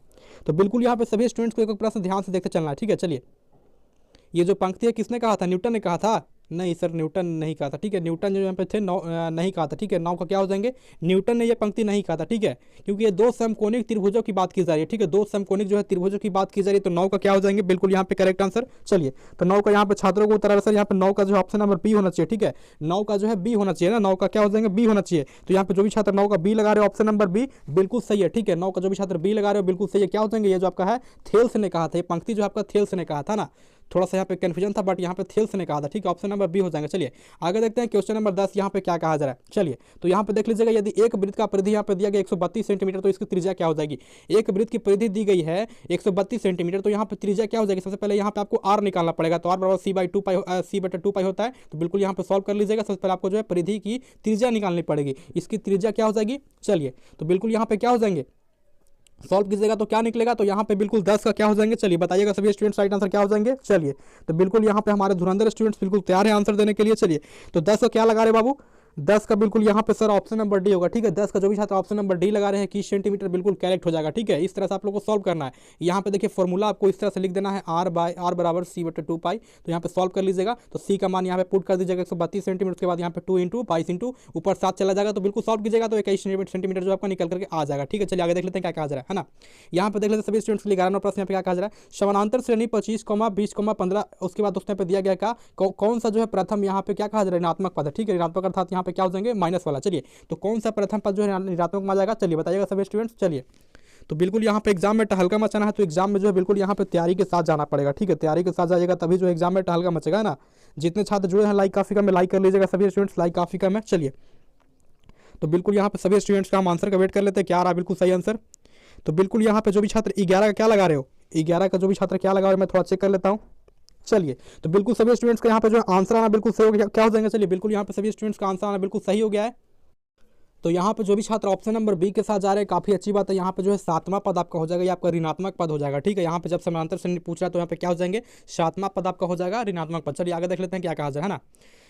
तो बिल्कुल यहाँ पे सभी स्टूडेंट्स को एक प्रश्न ध्यान से देखते चलना है, ठीक है। चलिए ये जो पंक्ति है किसने कहा था, न्यूटन ने कहा था, नहीं सर न्यूटन नहीं कहा था, ठीक है। न्यूटन जो यहाँ पे थे नहीं कहा था, ठीक है। 9 का क्या हो जाएंगे, न्यूटन ने ये पंक्ति नहीं कहा था, ठीक है, क्योंकि ये दो समकोणिक त्रिभुजों की बात की जा रही है, ठीक है। दो समकोणिक जो है त्रिभुजों की बात की जा रही है, तो 9 का क्या हो जाएंगे बिल्कुल यहाँ पे करेक्ट आंसर। चलिए तो 9 का यहाँ पे छात्रों को उत्तर सर यहाँ पे 9 का जो ऑप्शन नंबर बी होना चाहिए, ठीक है। 9 का जो है बी होना चाहिए ना, 9 का क्या हो जाएंगे बी होना चाहिए। तो यहाँ पे जो भी छात्र 9 का बी लगा रहे हो ऑप्शन नंबर बी बिल्कुल सही है, ठीक है। 9 का जो भी छात्र बी लगा रहे हो बिल्कुल सही है, क्या हो जाएंगे, ये जो आपका है थेल्स ने कहा था, ये पंक्ति जो आपका थेल्स ने कहा था ना, थोड़ा सा यहाँ पे कंफ्यूजन था बट यहाँ पे थेल्स ने कहा था, ठीक है। ऑप्शन नंबर बी हो जाएंगे। चलिए आगे देखते हैं क्वेश्चन नंबर 10 यहाँ पे क्या कहा जा रहा है। चलिए तो यहाँ पे देख लीजिएगा, यदि एक वृत्त का परिधि यहाँ पे दिया गया 132 सेंटीमीटर, तो इसकी त्रिज्या क्या हो जाएगी। एक वृत्त की परिधि दी गई है 132 सेंटीमीटर, तो यहाँ पे त्रिज्या क्या हो जाएगी, सबसे पहले यहाँ पे आपको आर निकालना पड़ेगा, तो आर बराबर सी/2 पाई होता है, तो बिल्कुल यहाँ पे सॉल्व कर लीजिएगा। सबसे पहले आपको जो है परिधि की त्रिज्या निकालनी पड़ेगी, इसकी त्रिज्या क्या हो जाएगी। चलिए तो बिल्कुल यहाँ पे क्या हो जाएंगे, सॉल्व कीजिएगा तो क्या निकलेगा, तो यहाँ पे बिल्कुल 10 का क्या हो जाएंगे, चलिए बताइएगा सभी स्टूडेंट्स राइट आंसर क्या हो जाएंगे। चलिए तो बिल्कुल यहाँ पे हमारे धुरंधर स्टूडेंट्स बिल्कुल तैयार है आंसर देने के लिए। चलिए तो 10 का क्या लगा रहे बाबू, 10 का बिल्कुल यहाँ पे सर ऑप्शन नंबर डी होगा, ठीक है। 10 का जो भी छात्र ऑप्शन नंबर डी लगा रहे हैं कि सेंटीमीटर बिल्कुल करेक्ट हो जाएगा, ठीक है। इस तरह से आप लोग को सॉल्व करना है। यहाँ पे देखिए फॉर्मूला आपको इस तरह से लिख देना है, आर बराबर सी/2 पाई, तो यहाँ पे सॉल्व कर लीजिएगा। तो सी का मान यहाँ पे पुट कर दीजिएगा 132 सेंटीमीटर, उसके बाद यहाँ पे 2 इंटू 22 इंटू ऊपर 7 चला जाएगा, तो बिल्कुल सॉल्व कीजिएगा तो 21 सेंटीमीटर जो आपका निकल करके आ जाएगा, ठीक है। चलिए आगे देख लेते हैं क्या कहा जा रहा है ना। यहाँ पे देख लेते हैं सभी स्टूडेंट्स के लिए 11वां प्रश्न यहाँ पे क्या कहा जा रहा है, समानांतर श्रेणी 25, 20, 15, उसके बाद उसने पे दिया गया का कौन सा जो है प्रथम यहाँ पे क्या कहा जा रहा है, ऋणात्मक पद है, ठीक है। ऋणात्मक अर्थात यहाँ पे क्या हो जाएंगे माइनस वाला। चलिए तो कौन सा प्रथम पद जो है ऋणात्मक में आ जाएगा, चलिए बताइएगा सभी स्टूडेंट्स। चलिए तो बिल्कुल यहाँ पे एग्जाम में टहलका मचाना है तो एग्जाम में जो है बिल्कुल यहाँ पे तैयारी के साथ जाना पड़ेगा, ठीक है। तैयारी के साथ जाइएगा तभी जो एग्जाम में टहलका मचेगा ना। जितने छात्र जुड़े हैं लाइक काफी कम में लाइक कर लीजिएगा सभी स्टूडेंट्स, लाइक काफी कम है। चलिए तो बिल्कुल यहाँ पे सभी स्टूडेंट्स का हम आंसर का वेट कर लेते हैं, क्या आ रहा है बिल्कुल सही आंसर। तो बिल्कुल यहाँ पे जो भी छात्र 11 का क्या लगा रहे हो, 11 का जो भी छात्र क्या लगा रहे हो मैं थोड़ा चेक कर लेता हूँ। चलिए तो बिल्कुल सभी स्टूडेंट्स का यहाँ पे जो आंसर आना बिल्कुल सही हो गया, क्या हो जाएंगे। चलिए बिल्कुल यहाँ पे सभी स्टूडेंट्स का आंसर आना बिल्कुल सही हो गया है। तो यहाँ पे जो भी छात्र ऑप्शन नंबर बी के साथ जा रहे हैं काफ़ी अच्छी बात है। यहाँ पे जो है 7वां पद आपका हो जाएगा, ये आपका ऋणात्मक पद हो जाएगा, ठीक है। यहाँ पे जब समानांतर श्रेणी पूछ रहा है तो यहाँ पे क्या हो जाएंगे, 7वां पद आपका हो जाएगा ऋणात्मक पद। चलिए आगे देख लेते हैं क्या कहा जाए, है ना।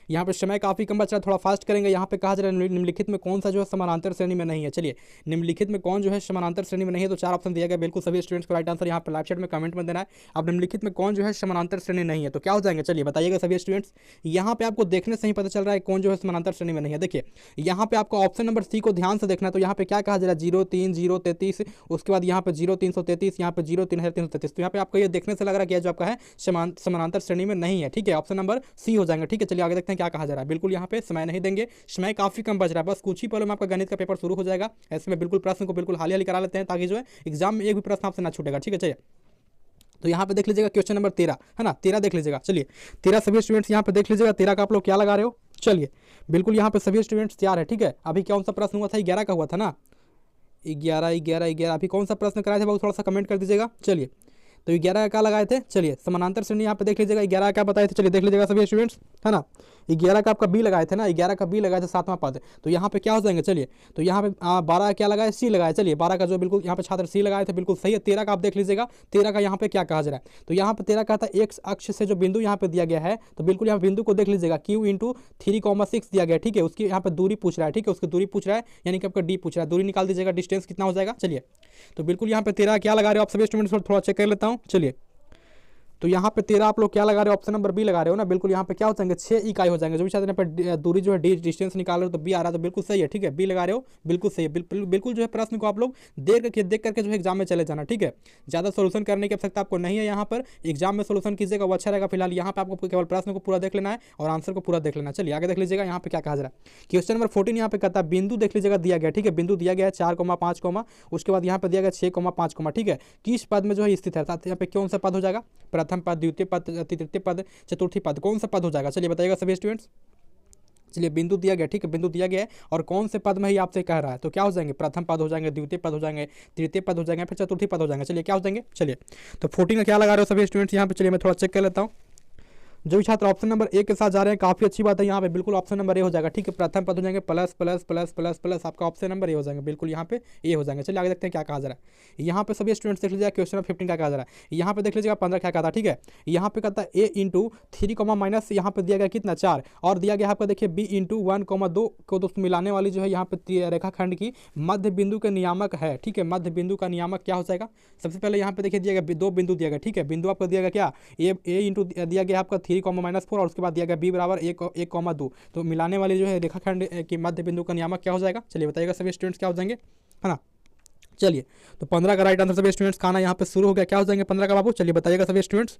यहाँ पे समय काफ़ी कम बच रहा है, थोड़ा फास्ट करेंगे। यहाँ पे कहा जा रहा है निम्नलिखित में कौन सा जो है समानांतर श्रेणी में नहीं है। चलिए निम्नलिखित में कौन जो है समानांतर श्रेणी में नहीं है, तो 4 ऑप्शन दिया गया, बिल्कुल सभी स्टूडेंट्स को राइट आंसर यहाँ पे लाइव चैट में कमेंट में देना है। अब निम्नलिखित में कौन जो है समानांतर श्रेणी नहीं है तो क्या हो जाएंगे, चलिए बताइएगा सभी स्टूडेंट्स। यहाँ पे आपको देखने से ही पता चल रहा है कौन जो है समानांतर श्रेणी में नहीं है। देखिए यहाँ पे आपको ऑप्शन नंबर सी को ध्यान से देखना है। तो यहाँ पे क्या कहा जा रहा है 0 3 0 33, उसके बाद यहाँ पे 0 333, यहाँ पे 0 3333। तो यहाँ पे आपको ये देखने से लग रहा है कि जो आपका है समानांतर श्रेणी में नहीं है, ठीक है। ऑप्शन नंबर सी हो जाएगा, ठीक है। चलिए आगे देखते हैं क्या कहा जा रहा है। बिल्कुल यहाँ पे समय नहीं देंगे, समय काफी कम बच रहा है, बस कुछ ही पलों में आपका गणित का पेपर शुरू हो जाएगा। ऐसे में बिल्कुल प्रश्न को बिल्कुल हाली हाली करा लेते हैं ताकि जो है एग्जाम में एक भी प्रश्न आपसे ना छूटेगा, ठीक है। चलिए तो यहाँ पे देख लीजिएगा क्वेश्चन नंबर 13, है ना, 13 देख लीजिएगा। चलिए 13 सभी स्टूडेंट्स यहाँ पे देख लीजिएगा, 13 का आप लोग क्या लगा रहे हो। चलिए बिल्कुल यहाँ पे सभी स्टूडेंट्स तैयार है, ठीक है। अभी कौन सा प्रश्न हुआ था, 11 का हुआ था ना, 11 अभी कौन सा प्रश्न कराया था वो थोड़ा सा कमेंट कर दीजिएगा। चलिए तो 11 का क्या लगाए थे, चलिए समानांतर श्रेणी यहाँ पे देख लीजिएगा 11 क्या बताए थे, चलिए देख लीजिएगा सभी स्टूडेंट्स, है ना। 11 का आपका बी लगाए थे ना, 11 का बी लगाए थे 7वां पद। तो यहाँ पे क्या हो जाएंगे, चलिए तो यहाँ पे 12 क्या लगाए, सी लगाए। चलिए 12 का जो बिल्कुल यहाँ पे छात्र सी लगाए थे बिल्कुल सही है। 13 का आप देख लीजिएगा, 13 का यहाँ पे क्या कहा जा रहा है। तो यहाँ पे 13 का था एक अक्ष से जो बिंदु यहाँ पे दिया गया है, तो बिल्कुल यहाँ बिंदु को देख लीजिएगा Q इंटू 3,6 दिया गया, ठीक है। उसकी यहाँ पे दूरी पूछ रहा है, ठीक है, उसकी दूरी पूछ रहा है, यानी कि आपका डी पूछ रहा है, दूरी निकाल दीजिएगा, डिस्टेंस कितना हो जाएगा। चलिए तो बिल्कुल यहाँ पे 13 क्या लगा रहे हो आप सभी स्टूडेंट्स, थोड़ा चेक कर लेता हूँ। चलिए तो यहाँ पे 13 आप लोग क्या लगा रहे हो, ऑप्शन नंबर बी लगा रहे हो ना। बिल्कुल यहाँ पे क्या हो जाएंगे 6 इकाई हो जाएंगे। जो भी छात्र यहाँ पे दूरी जो है डी डिस्टेंस निकाल रहे हो तो बी आ रहा है, तो बिल्कुल सही है, ठीक है। बी लगा रहे हो बिल्कुल सही है। बिल्कुल जो है प्रश्न को आप लोग देख करके जो है एग्जाम में चले जाना, ठीक है। ज़्यादा सोल्यूशन करने की आवश्यकता आपको नहीं है, यहाँ पर एग्जाम में सोल्यूशन कीजिएगा वो अच्छा रहेगा। फिलहाल यहाँ पे आपको केवल प्रश्न को पूरा देख लेना है और आंसर को पूरा देख लेना है। चलिए आगे देख लीजिएगा यहाँ पे क्या कहा जा रहा है। क्वेश्चन नंबर 14 यहाँ पे कहता है बिंदु देख लीजिएगा दिया गया, ठीक है। बिंदु दिया गया है 4,5, उसके बाद यहाँ पे दिया गया 6,5, ठीक है। किस पद में जो है स्थित है, यहाँ पे कौन सा पद हो जाएगा, प्रथम पद, द्वितीय पद, तृतीय पद, चतुर्थी पद, कौन सा पद हो जाएगा। चलिए बताइएगा सभी स्टूडेंट्स। चलिए बिंदु दिया गया, ठीक है, बिंदु दिया गया है और कौन से पद में ही आपसे कह रहा है, तो क्या हो जाएंगे, प्रथम पद हो जाएंगे, द्वितीय पद हो जाएंगे, तृतीय पद हो जाएंगे, फिर चतुर्थी पद हो जाएंगे। चलिए क्या हो जाएंगे। चलिए तो 14 का क्या लगा रहे हो सभी स्टूडेंट्स यहाँ पे, चलिए मैं थोड़ा चेक कर लेता हूँ। जो भी छात्र ऑप्शन नंबर ए के साथ जा रहे हैं काफी अच्छी बात है, यहाँ पे बिल्कुल ऑप्शन नंबर ए हो जाएगा, ठीक है। प्रथम पद हो जाएंगे plus plus plus plus plus, आपका ऑप्शन नंबर ए हो जाएंगे, बिल्कुल यहाँ पे ए हो जाएंगे। चलिए आगे देखते हैं क्या कहा जा रहा है। यहाँ पे सभी स्टूडेंट्स देख लीजिएगा क्वेश्चन नंबर 15 क्या कहा जा रहा है। यहाँ पे देख लीजिएगा 15 क्या कहा था, ठीक है। यहाँ पे कहता है ए इंटू 3 माइनस यहाँ पे दिया गया कितना 4 और दिया गया आपका देखिए बी इंटू 1,2 को दोस्तों मिलाने वाली जो है यहाँ पे रेखाखंड की मध्य बिंदु के नियामक है, ठीक है। मध्य बिंदु का नियामक क्या हो जाएगा, सबसे पहले यहाँ पे देखिए दिया गया 2 बिंदु दिया गया, ठीक है। बिंदु आपको दिया गया क्या ए इंटू दिया गया आपका 3,-4 और उसके बाद दिया गया बी बराबर 1,2। तो मिलाने वाली जो है रेखाखंड की मध्य बिंदु का नियामक क्या हो जाएगा। चलिए बताइएगा सभी स्टूडेंट्स क्या हो जाएंगे, है ना। चलिए तो 15 का राइट आंसर सभी स्टूडेंट्स का आना यहाँ पे शुरू हो गया, क्या हो जाएंगे 15 का बाबू। चलिए बताइएगा सभी स्टूडेंट्स।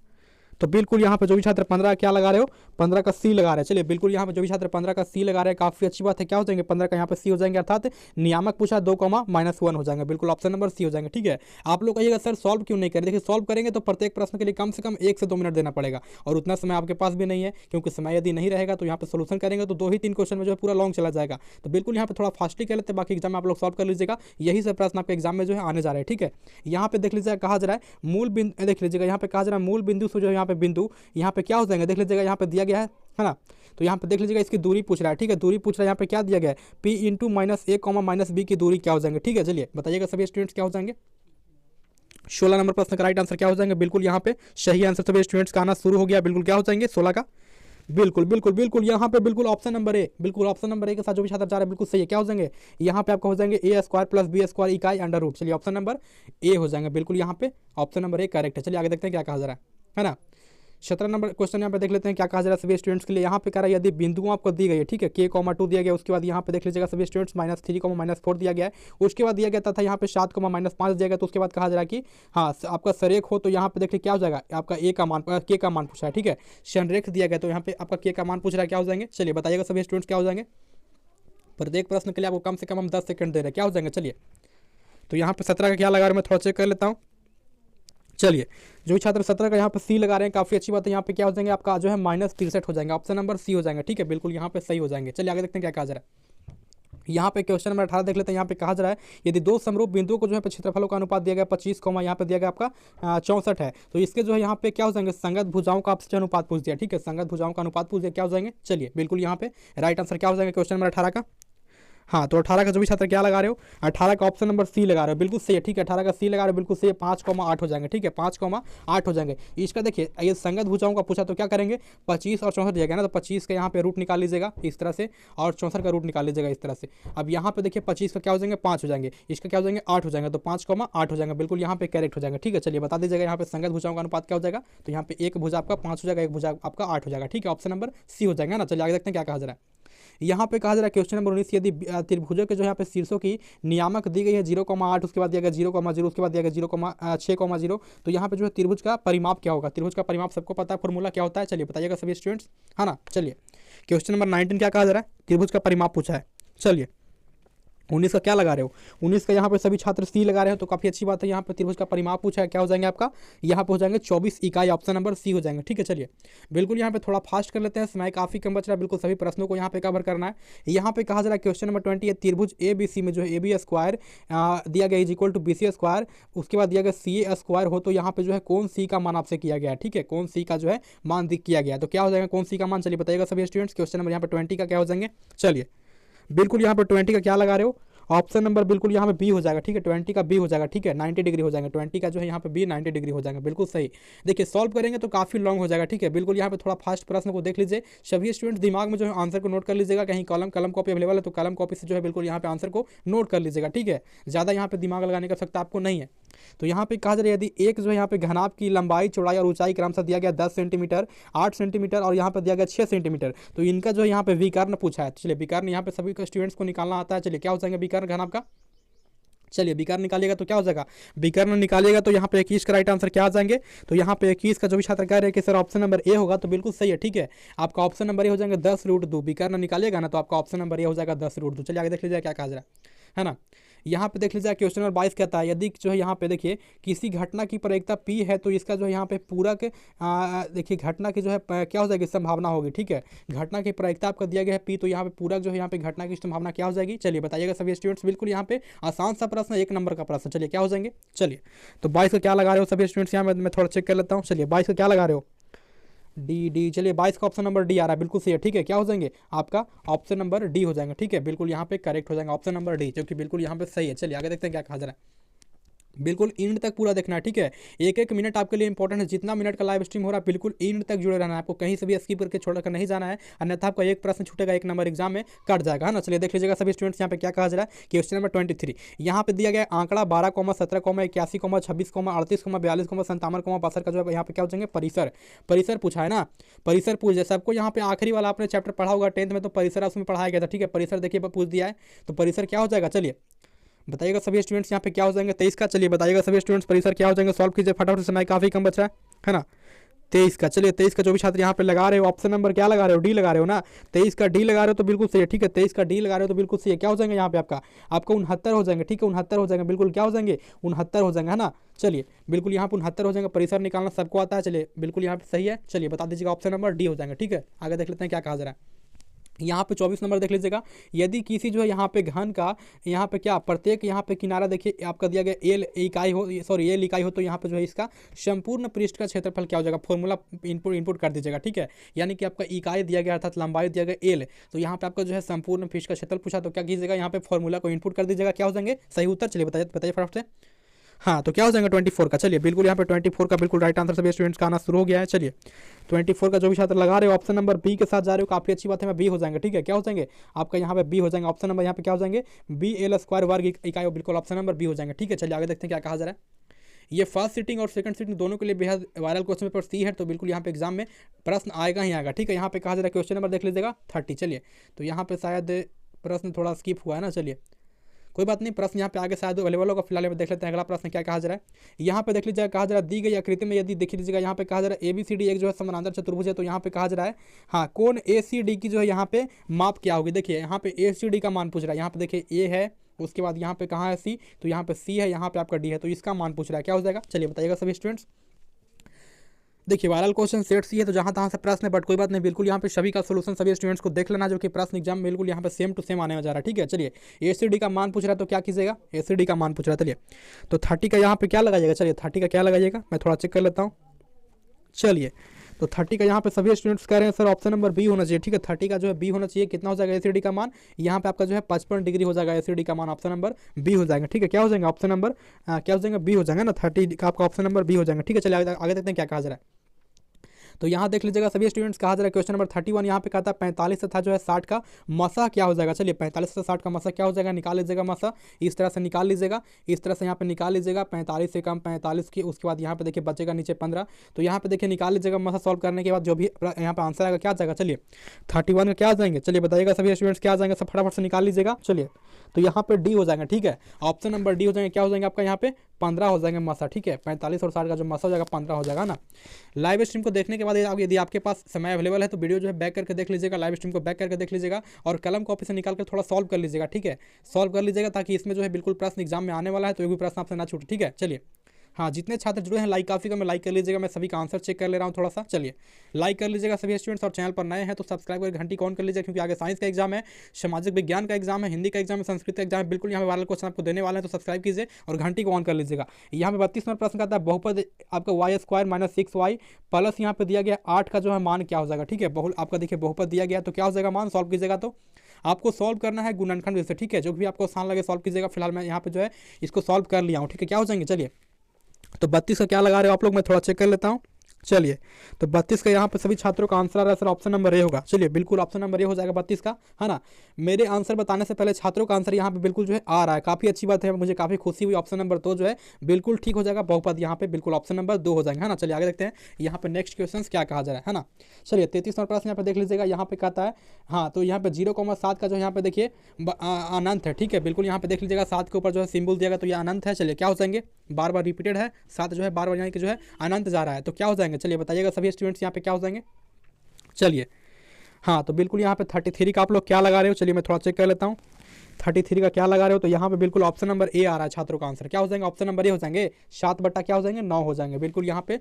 तो बिल्कुल यहाँ पे जो भी छात्र 15 क्या लगा रहे हो, 15 का सी लगा रहे हैं। चलिए बिल्कुल यहाँ पे जो भी छात्र 15 का सी लगा रहे हैं काफी अच्छी बात है, क्या हो जाएंगे 15 का यहाँ पे सी हो जाएंगे, अर्थात नियामक पूछा 2,-1 हो जाएंगे, बिल्कुल ऑप्शन नंबर सी हो जाएंगे, ठीक है। आप लोग कहिएगा सर सॉल्व क्यों नहीं करें, देखिए सॉल्व करेंगे तो प्रत्येक प्रश्न के लिए कम से कम 1 से 2 मिनट देना पड़ेगा और उतना समय आपके पास भी नहीं है, क्योंकि समय यदि नहीं रहेगा तो यहाँ पे सोल्यूशन करेंगे तो 2 ही 3 क्वेश्चन में जो है पूरा लॉन्ग चला जाएगा। तो बिल्कुल यहाँ पे थोड़ा फास्टली कर लेते हैं, बाकी एग्जाम में आप लोग सॉल्व कर लीजिएगा। यही सब प्रश्न आपके एग्जाम में जो है आने जा रहे हैं, ठीक है। यहाँ पे देख लीजिएगा कहा जा रहा है मूल बिंदु, देख लीजिएगा यहाँ पे कहा जा रहा है मूल बिंदु से जो है यहाँ पे बिंदु यहाँ पे क्या हो जाएंगे, देख लीजिएगा यहाँ पे दिया गया है ना। तो यहाँ पे देख लीजिएगा इसकी दूरी पूछ रहा है, ठीक है। दूरी पूछ रहा है, यहाँ पे क्या दिया गया है p इंटू -a, -b की दूरी क्या हो जाएंगे, ठीक है। चलिए बताइएगा सभी स्टूडेंट्स क्या हो जाएंगे। 16 नंबर प्रश्न का राइट आंसर क्या हो जाएंगे, बिल्कुल यहाँ पे सही आंसर सभी स्टूडेंट्स का आना शुरू हो गया, बिल्कुल क्या हो जाएंगे 16 का, बिल्कुल बिल्कुल बिल्कुल यहाँ पे बिल्कुल ऑप्शन नंबर ए, बिल्कुल ऑप्शन नंबर ए के साथ जो भी छात्र जा रहे हैं बिल्कुल सही है, क्या हो जाएंगे यहाँ पे आपका हो जाएंगे a² + b² इकाई अंडर रूट। चलिए ऑप्शन नंबर ए हो जाएंगे, बिल्कुल यहाँ पे ऑप्शन नंबर ए करेक्ट है। चलिए आगे देखते हैं क्या कहा जा रहा है ना। 17 नंबर क्वेश्चन यहाँ पे देख लेते हैं क्या कहा जा रहा है सभी स्टूडेंट्स के लिए। यहाँ पे कह रहा है यदि बिंदुओं आपको दी गई है, ठीक है, k,2 दिया गया, उसके बाद यहाँ पे देख लीजिएगा सभी स्टूडेंट्स -3,-4 दिया गया है, उसके बाद दिया गया था यहाँ पे 7,-5 दिया गया। तो उसके बाद कहा जा रहा है कि हाँ आपका सरेख हो, तो यहाँ पे देखिए क्या हो जाएगा आपका ए का मान, के का मान पूछ रहा है, ठीक है। संरेख दिया गया तो यहाँ पे आपका के का मान पूछ रहा है, क्या हो जाएंगे। चलिए बताइएगा सभी स्टूडेंट्स क्या हो जाएंगे। प्रत्येक प्रश्न के लिए आपको कम से कम हम 10 सेकंड दे रहे हैं, क्या हो जाएंगे। चलिए तो यहाँ पे 17 का क्या लगा रहा है मैं थोड़ा चेक कर लेता हूँ। चलिए, जो भी छात्र 17 का यहाँ पे सी लगा रहे हैं काफ़ी अच्छी बात है। यहाँ पे क्या हो जाएंगे आपका जो है -63 हो जाएंगे, ऑप्शन नंबर सी हो जाएंगे। ठीक है, बिल्कुल यहाँ पे सही हो जाएंगे। चलिए आगे देखते हैं क्या कहा जा रहा है। यहाँ पे क्वेश्चन नंबर 18 देख लेते हैं। यहाँ पे कहा जा रहा है यदि दो समरूप बिंदुओं को जो है क्षेत्रफलों का अनुपात दिया गया 25, यहाँ पे दिया गया आपका 64 है, तो इसके जो है यहाँ पे क्या हो जाएंगे, संगत भुजाओं का आपसे अनुपात पूछ दिया। ठीक है, संगत भुजाओं का अनुपात पूछ दिया, क्या हो जाएंगे। चलिए बिल्कुल यहाँ पे राइट आंसर क्या हो जाएगा क्वेश्चन नंबर 18 का। हाँ, तो 18 का जो भी छात्र क्या लगा रहे हो, 18 का ऑप्शन नंबर सी लगा रहे हो, बिल्कुल सही है। ठीक है, 18 का सी लगा रहे हो, बिल्कुल सही है। 5,8 हो जाएंगे। ठीक है, 5,8 हो जाएंगे। इसका देखिए ये संगत भुजाओं का पूछा तो क्या करेंगे, 25 और 64 दिया गया ना, तो 25 का यहाँ पे रूट निकाल लीजिएगा इस तरह से, और 64 का रूट निकाल लीजिएगा इस तरह से। अब यहाँ पे देखिए 25 का क्या हो जाएंगे 5 हो जाएंगे, इसका क्या हो जाएंगे 8 हो जाएंगे, तो 5,8 हो जाएंगे, बिल्कुल यहाँ पे करेक्ट हो जाएगा। ठीक है, चलिए बता दीजिएगा यहाँ पे संगत भुजाओं का अनुपात क्या हो जाएगा। तो यहाँ पे एक भुजा आपका 5 हो जाएगा, एक भुजा आपका 8 हो जाएगा। ठीक है, ऑप्शन नंबर सी हो जाएगा ना। चलिए आगे देखते हैं क्या कहा जा रहा है। यहाँ पे कहा जा रहा है क्वेश्चन नंबर 19, यदि त्रिभुजों के जो यहाँ पे शीर्षों की नियामक दी गई है 0,8, उसके बाद दिया गया 0,0, उसके बाद दिया गया 0,6,0, तो यहाँ पे जो है त्रिभुज का परिमाप क्या होगा। त्रिभुज का परिमाप सबको पता है, फॉर्मूला क्या होता है, चलिए बताइएगा सभी स्टूडेंट्स, है ना। चलिए क्वेश्चन नंबर 19 क्या कहा जा रहा है, त्रिभुज का परिमाप पूछा है। चलिए 19 का क्या लगा रहे हो, 19 का यहाँ पे सभी छात्र सी लगा रहे हो, तो काफ़ी अच्छी बात है। यहाँ पे त्रिभुज का परिमाप पूछा है, क्या हो जाएंगे आपका, यहाँ पे हो जाएंगे 24 इकाई, ऑप्शन नंबर सी हो जाएंगे। ठीक है, चलिए बिल्कुल यहाँ पे थोड़ा फास्ट कर लेते हैं, समय काफ़ी कम बच रहा है, बिल्कुल सभी प्रश्नों को यहाँ पे कवर करना है। यहाँ पे कहा जा रहा है क्वेश्चन नंबर 20, त्रिभुज ए बी सी में जो है ए बी स्क्वायर दिया गया is equal to B C square, उसके बाद दिया गया सी ए स्क्वायर हो, तो यहाँ पे जो है कौन सी का मान आपसे किया गया है। ठीक है, कौन सी का जो है मान किया गया है, तो क्या हो जाएगा कौन सी का मान, चलिए बताइएगा सभी स्टूडेंट्स। क्वेश्चन नंबर यहाँ पे 20 का क्या हो जाएंगे, चलिए बिल्कुल यहाँ पे 20 का क्या लगा रहे हो, ऑप्शन नंबर बिल्कुल यहाँ पे बी हो जाएगा। ठीक है, 20 का बी हो जाएगा। ठीक है, 90 डिग्री हो जाएगा, 20 का जो है यहाँ पे बी 90 डिग्री हो जाएगा, बिल्कुल सही। देखिए सॉल्व करेंगे तो काफ़ी लॉन्ग हो जाएगा। ठीक है, बिल्कुल यहाँ पे थोड़ा फास्ट प्रश्न को देख लीजिए, सभी स्टूडेंट्स दिमाग में जो है आंसर को नोट कर लीजिएगा, कहीं कलम कॉपी अवेलेबल है तो कलम कॉपी से जो है बिल्कुल यहाँ पे आंसर को नोट कर लीजिएगा। ठीक है, ज़्यादा यहाँ पे दिमाग लगाने का आवश्यकता आपको नहीं है। तो यहाँ पे कहा जा रहा है यदि एक जो है यहाँ पे घनाभ की लंबाई, चौड़ाई और ऊंचाई क्रमशः दिया गया 10 सेंटीमीटर, 8 सेंटीमीटर और यहाँ पे दिया गया 6 सेंटीमीटर, तो इनका जो है यहाँ पे विकर्ण पूछा है। चलिए विकर्ण यहाँ पे सभी स्टूडेंट्स को निकालना आता है। चलिए क्या हो जाएंगे विकर्ण घनाभ का, चलिए विकर्ण निकालिएगा तो क्या हो जाएगा, विकर्ण निकालिएगा तो यहाँ पे 21 का राइट आंसर क्या आ जाएंगे, तो यहाँ पे 21 का जो भी छात्र कह रहे हैं कि सर ऑप्शन नंबर ए होगा, तो बिल्कुल सही है। ठीक है, आपका ऑप्शन नंबर ए हो जाएंगे 10√2, विकर्ण निकालिएगा ना तो आपका ऑप्शन नंबर ए हो जाएगा 10√2। चलिए आगे देख लीजिए क्या कहा जा रहा है ना। यहाँ पे देख लीजिए क्वेश्चन नंबर 22 कहता है यदि जो है यहाँ पे देखिए किसी घटना की प्रायिकता P है, तो इसका जो है यहाँ पे पूरक देखिए घटना की जो है क्या हो जाएगी, संभावना होगी। ठीक है, घटना की प्रायिकता आपका दिया गया है P, तो यहाँ पे पूरक जो है यहाँ पे घटना की संभावना क्या हो जाएगी, चलिए बताइएगा सभी स्टूडेंट्स। बिल्कुल यहाँ पे आसान सा प्रश्न, 1 नंबर का प्रश्न। चलिए क्या हो जाएंगे, चलिए तो 22 का क्या लगा रहे हो सभी स्टूडेंट्स, यहाँ मैं थोड़ा चेक कर लेता हूँ। चलिए 22 का क्या लगा रहे हो, डी। चलिए 22 का ऑप्शन नंबर डी आ रहा है, बिल्कुल सही है। ठीक है, क्या हो जाएंगे आपका ऑप्शन नंबर डी हो जाएंगे। ठीक है, बिल्कुल यहाँ पे करेक्ट हो जाएगा ऑप्शन नंबर डी, जो कि बिल्कुल यहाँ पे सही है। चलिए आगे देखते हैं क्या कहा जा रहा है, बिल्कुल एंड तक पूरा देखना है। ठीक है, एक मिनट आपके लिए इंपॉर्टेंट है, जितना मिनट का लाइव स्ट्रीम हो रहा है बिल्कुल एंड तक जुड़े रहना है, आपको कहीं से भी स्किप करके छोड़कर नहीं जाना है, अन्यथा आपका एक प्रश्न छूटेगा, 1 नंबर एग्जाम में कट जाएगा, है ना। चलिए देख लीजिएगा सभी स्टूडेंट्स यहाँ पे क्या कहा जा रहा है, क्वेश्चन नंबर 23 यहाँ पे दिया गया आंकड़ा 12, 17, 81, 26, 38, 42, 57, 62 का जो है यहाँ पे क्या हो जाएंगे परिसर पूछा है ना, परिसर पूछ जाए सबको। यहाँ पे आखिरी वाला आपने चैप्टर पढ़ा होगा 10th में, तो परिसर उसमें पढ़ाया गया था। ठीक है, परिसर देखिए पूछ दिया है, तो परिसर क्या हो जाएगा, चलिए बताइएगा सभी स्टूडेंट्स यहाँ पे क्या हो जाएंगे 23 का। चलिए बताइएगा सभी स्टूडेंट्स परिसर क्या हो जाएंगे, सॉल्व कीजिए फटाफट, समय काफी कम बच रहा है ना। 23 का, चलिए 23 का जो भी छात्र यहाँ पे लगा रहे हो ऑप्शन नंबर क्या लगा रहे हो, डी लगा रहे हो ना, 23 का डी लगा रहे हो तो बिल्कुल सही है। ठीक है, 23 का डी लगा रहे हो तो बिल्कुल सही है। क्या हो जाएंगे यहाँ पे आपका 69 हो जाएंगे। ठीक है, 69 हो जाएंगे, बिल्कुल क्या हो जाएंगे 69 हो जाएंगे, है ना। चलिए बिल्कुल यहाँ पे 69 हो जाएंगे, परिसर निकालना सबको आता है। चलिए बिल्कुल यहाँ पे सही है, चलिए बता दीजिएगा ऑप्शन नंबर डी हो जाएंगे। ठीक है, आगे देख लेते हैं क्या कहा जा रहा है। यहाँ पे 24 नंबर देख लीजिएगा, यदि किसी जो है यहाँ पे घन का यहाँ पे क्या प्रत्येक यहाँ पे किनारा देखिए आपका दिया गया एल इकाई हो, तो यहाँ पे जो है इसका संपूर्ण पृष्ठ का क्षेत्रफल क्या हो जाएगा, फॉर्मूला इनपुट कर दीजिएगा। ठीक है, यानी कि आपका इकाई दिया गया अर्थात लंबाई दिया गया एल, तो यहाँ पे आपका जो है संपूर्ण पृष्ठ का क्षेत्रफल पूछा, तो क्या कीजिएगा यहाँ पे फॉर्मूला को इनपुट कर दीजिएगा, क्या हो जाएंगे सही उत्तर। चलिए बताइए फटाफट से, हाँ तो क्या हो जाएगा 24 का। चलिए बिल्कुल यहाँ पे 24 का बिल्कुल राइट आंसर सभी स्टूडेंट्स का आना शुरू हो गया है। चलिए 24 का जो भी छात्र लगा रहे हो ऑप्शन नंबर बी के साथ जा रहे हो, काफी अच्छी बात है, बी हो जाएंगे। ठीक है, क्या हो जाएंगे आपका यहाँ पे बी हो जाएंगे, ऑप्शन नंबर यहाँ पे क्या हो जाएंगे बी एल स्क्वायर वर्ग इकाई, बिल्कुल ऑप्शन नंबर बी हो जाएंगे। ठीक है, चलिए आगे देखते हैं क्या कहा जा रहा है। ये फर्स्ट सिटिंग और सेकंड सिटिंग दोनों के लिए बेहद वायरल क्वेश्चन पेपर सी है, तो बिल्कुल यहाँ पे एग्जाम में प्रश्न आएगा ही आएगा। ठीक है, यहाँ पे कहा जा रहा है क्वेश्चन नंबर देख लीजिएगा 30। चलिए तो यहाँ पे शायद प्रश्न थोड़ा स्किप हुआ है ना, चलिए कोई बात नहीं, प्रश्न यहाँ पे आगे शायद अवेलेबल होगा, फिलहाल देख लेते हैं अगला प्रश्न क्या कहा जा रहा है। यहाँ पे देख लीजिएगा कहा जा रहा है दी गई आकृति में यदि देख लीजिएगा यहाँ पे कहा जा रहा है ABCD एक जो है समानांतर चतुर्भुज है, तो यहाँ पे कहा जा रहा है हाँ कौन ACD की जो है यहाँ पे माप क्या होगी। देखिए यहाँ पे ACD का मान पूछ रहा है, यहाँ पे देखिए A है, उसके बाद यहाँ पे कहाँ है सी, तो यहाँ पे सी है, यहाँ पे आपका डी है, तो इसका मान पूछ रहा है, क्या हो जाएगा चलिए बताइएगा सभी स्टूडेंट्स। देखिए वायरल क्वेश्चन सेट सी है, तो जहाँ तहाँ से प्रश्न है, बट कोई बात नहीं, बिल्कुल यहाँ पे सभी का सोल्यूशन सभी स्टूडेंट्स को देख लेना, जो कि प्रश्न एग्जाम बिल्कुल यहाँ पे सेम टू सेम आने जा रहा है, ठीक है। चलिए एसीडी का मान पूछ रहा है, तो क्या कीजिएगा, एसीडी का मान पूछ रहा है, चलिए तो 30 का यहाँ पे क्या लगाइएगा, चलिए 30 का क्या लगाइएगा, मैं थोड़ा चेक कर लेता हूँ। चलिए तो 30 का यहाँ पे सभी स्टूडेंट्स कह रहे हैं सर ऑप्शन नंबर बी होना चाहिए, ठीक है। 30 का जो है बी होना चाहिए, कितना हो जाएगा एसीडी का मान, यहाँ पे आपका जो है 55 डिग्री हो जाएगा, एसीडी का मान ऑप्शन नंबर बी हो जाएगा, ठीक है। क्या हो जाएगा ऑप्शन नंबर क्या हो जाएगा, बी हो जाएगा ना, 30 का आपका ऑप्शन नंबर बी हो जाएगा, ठीक है। चलिए आगे देखते हैं क्या कहा जा रहा है। तो यहाँ देख लीजिएगा सभी स्टूडेंट्स, कहा जा रहा है क्वेश्चन नंबर 31 यहाँ पे कहता है 45 तथा जो है 60 का मसा क्या हो जाएगा। चलिए 45 से 60 का मसा क्या हो जाएगा, निकाल लीजिएगा मसा, इस तरह से निकाल लीजिएगा, इस तरह से यहाँ पे निकाल लीजिएगा, 45 से कम 45 की, उसके बाद यहाँ पे देखिए बचेगा नीचे 15, तो यहाँ पे देखिए निकाल लीजिएगा मसा। सॉल्व करने के बाद जो भी यहाँ पे आंसर आएगा क्या आ जाएगा, चलिए 31 का क्या आ जाएंगे, चलिए बताइएगा सभी स्टूडेंट्स क्या आ जाएंगे, सब फटाफट से निकाल लीजिएगा। चलिए तो यहाँ पे डी हो जाएगा, ठीक है, ऑप्शन नंबर डी हो जाएंगे, क्या हो जाएंगे आपका यहाँ पे 15 हो जाएंगे मसा, ठीक है। 45 और 60 का जो मसा हो जाएगा 15 हो जाएगा ना। लाइव स्ट्रीम को देखने के बाद यदि आपके पास समय अवेलेबल है तो वीडियो जो है बैक करके देख लीजिएगा, लाइव स्ट्रीम को बैक करके देख लीजिएगा और कलम कॉपी से निकाल कर थोड़ा सॉल्व कर लीजिएगा, ठीक है। सॉल्व कर लीजिएगा ताकि इसमें जो है बिल्कुल प्रश्न एग्जाम में आने वाला है, तो एक भी प्रश्न आपसे ना छूटे, ठीक है। चलिए हाँ, जितने छात्र जुड़े हैं लाइक काफ़ी कम, लाइक कर लीजिएगा, मैं सभी का आंसर चेक कर ले रहा हूँ थोड़ा सा। चलिए लाइक कर लीजिएगा सभी स्टूडेंट्स, और चैनल पर नए हैं तो सब्सक्राइब करके घंटी ऑन कर लीजिएगा, क्योंकि आगे साइंस का एग्जाम है, सामाजिक विज्ञान का एग्जाम है, हिंदी का एग्जाम है, संस्कृत का एग्जाम है, बिल्कुल यहाँ पे वायरल क्वेश्चन आपको देने वाले हैं, तो सब्सक्राइब कीजिए और घंटी को ऑन कर लीजिएगा। यहाँ पे 32 नंबर प्रश्न आता है, बहुपद आपका y² - 6y प्लस यहाँ पे दिया गया 8 का जो है मान क्या हो जाएगा, ठीक है। आपका देखिए बहुपद दिया गया तो क्या हो जाएगा मान, सॉल्व कीजिएगा तो आपको सॉल्व करना है गुणनखंड से, ठीक है, जो भी आपको आसान लगे सॉल्व कीजिएगा। फिलहाल मैं यहाँ पे जो है इसको सॉल्व कर लिया हूँ, ठीक है। क्या हो जाएंगे, चलिए तो 32 का क्या लगा रहे हो आप लोग, मैं थोड़ा चेक कर लेता हूँ। चलिए तो 32 का यहाँ पे सभी छात्रों का आंसर आ रहा है सर ऑप्शन नंबर ए होगा। चलिए बिल्कुल ऑप्शन नंबर ए हो जाएगा 32 का, है ना। मेरे आंसर बताने से पहले छात्रों का आंसर यहाँ पे बिल्कुल जो है आ रहा है, काफ़ी अच्छी बात है, मुझे काफ़ी खुशी हुई। ऑप्शन नंबर 2 जो है बिल्कुल ठीक हो जाएगा, बहुपद यहाँ पे बिल्कुल ऑप्शन नंबर 2 हो जाएगा, है ना। चलिए आगे देखते हैं यहाँ पे नेक्स्ट क्वेश्चन क्या कहा जा रहा है ना। चलिए 33 नंबर प्रश्न यहाँ पे देख लीजिएगा, यहाँ पे कहता है हाँ, तो यहाँ पे 0,7 का जो यहाँ पे देखिए अनंत है, ठीक है। बिल्कुल यहाँ पे देख लीजिएगा 7 के ऊपर जो है सिंबल दिया गया, तो ये अनंत है। चलिए क्या हो जाएंगे, बार बार रिपीटेड है 7 जो है, बार बार यानी कि जो है अनंत जा रहा है, तो क्या हो जाएंगे, चलिए बताइएगा सभी स्टूडेंट्स यहाँ पे क्या हो जाएंगे। चलिए हाँ, तो बिल्कुल यहाँ पे 33 का आप लोग क्या लगा रहे हो, चलिए मैं थोड़ा चेक कर लेता हूँ। 33 का क्या लगा रहे हो, तो यहाँ पे बिल्कुल ऑप्शन नंबर ए आ रहा है छात्रों का आंसर, क्या हो जाएंगे ऑप्शन नंबर ए हो जाएंगे, 7 बट्टा क्या हो जाएंगे 9 हो जाएंगे। बिल्कुल यहाँ पे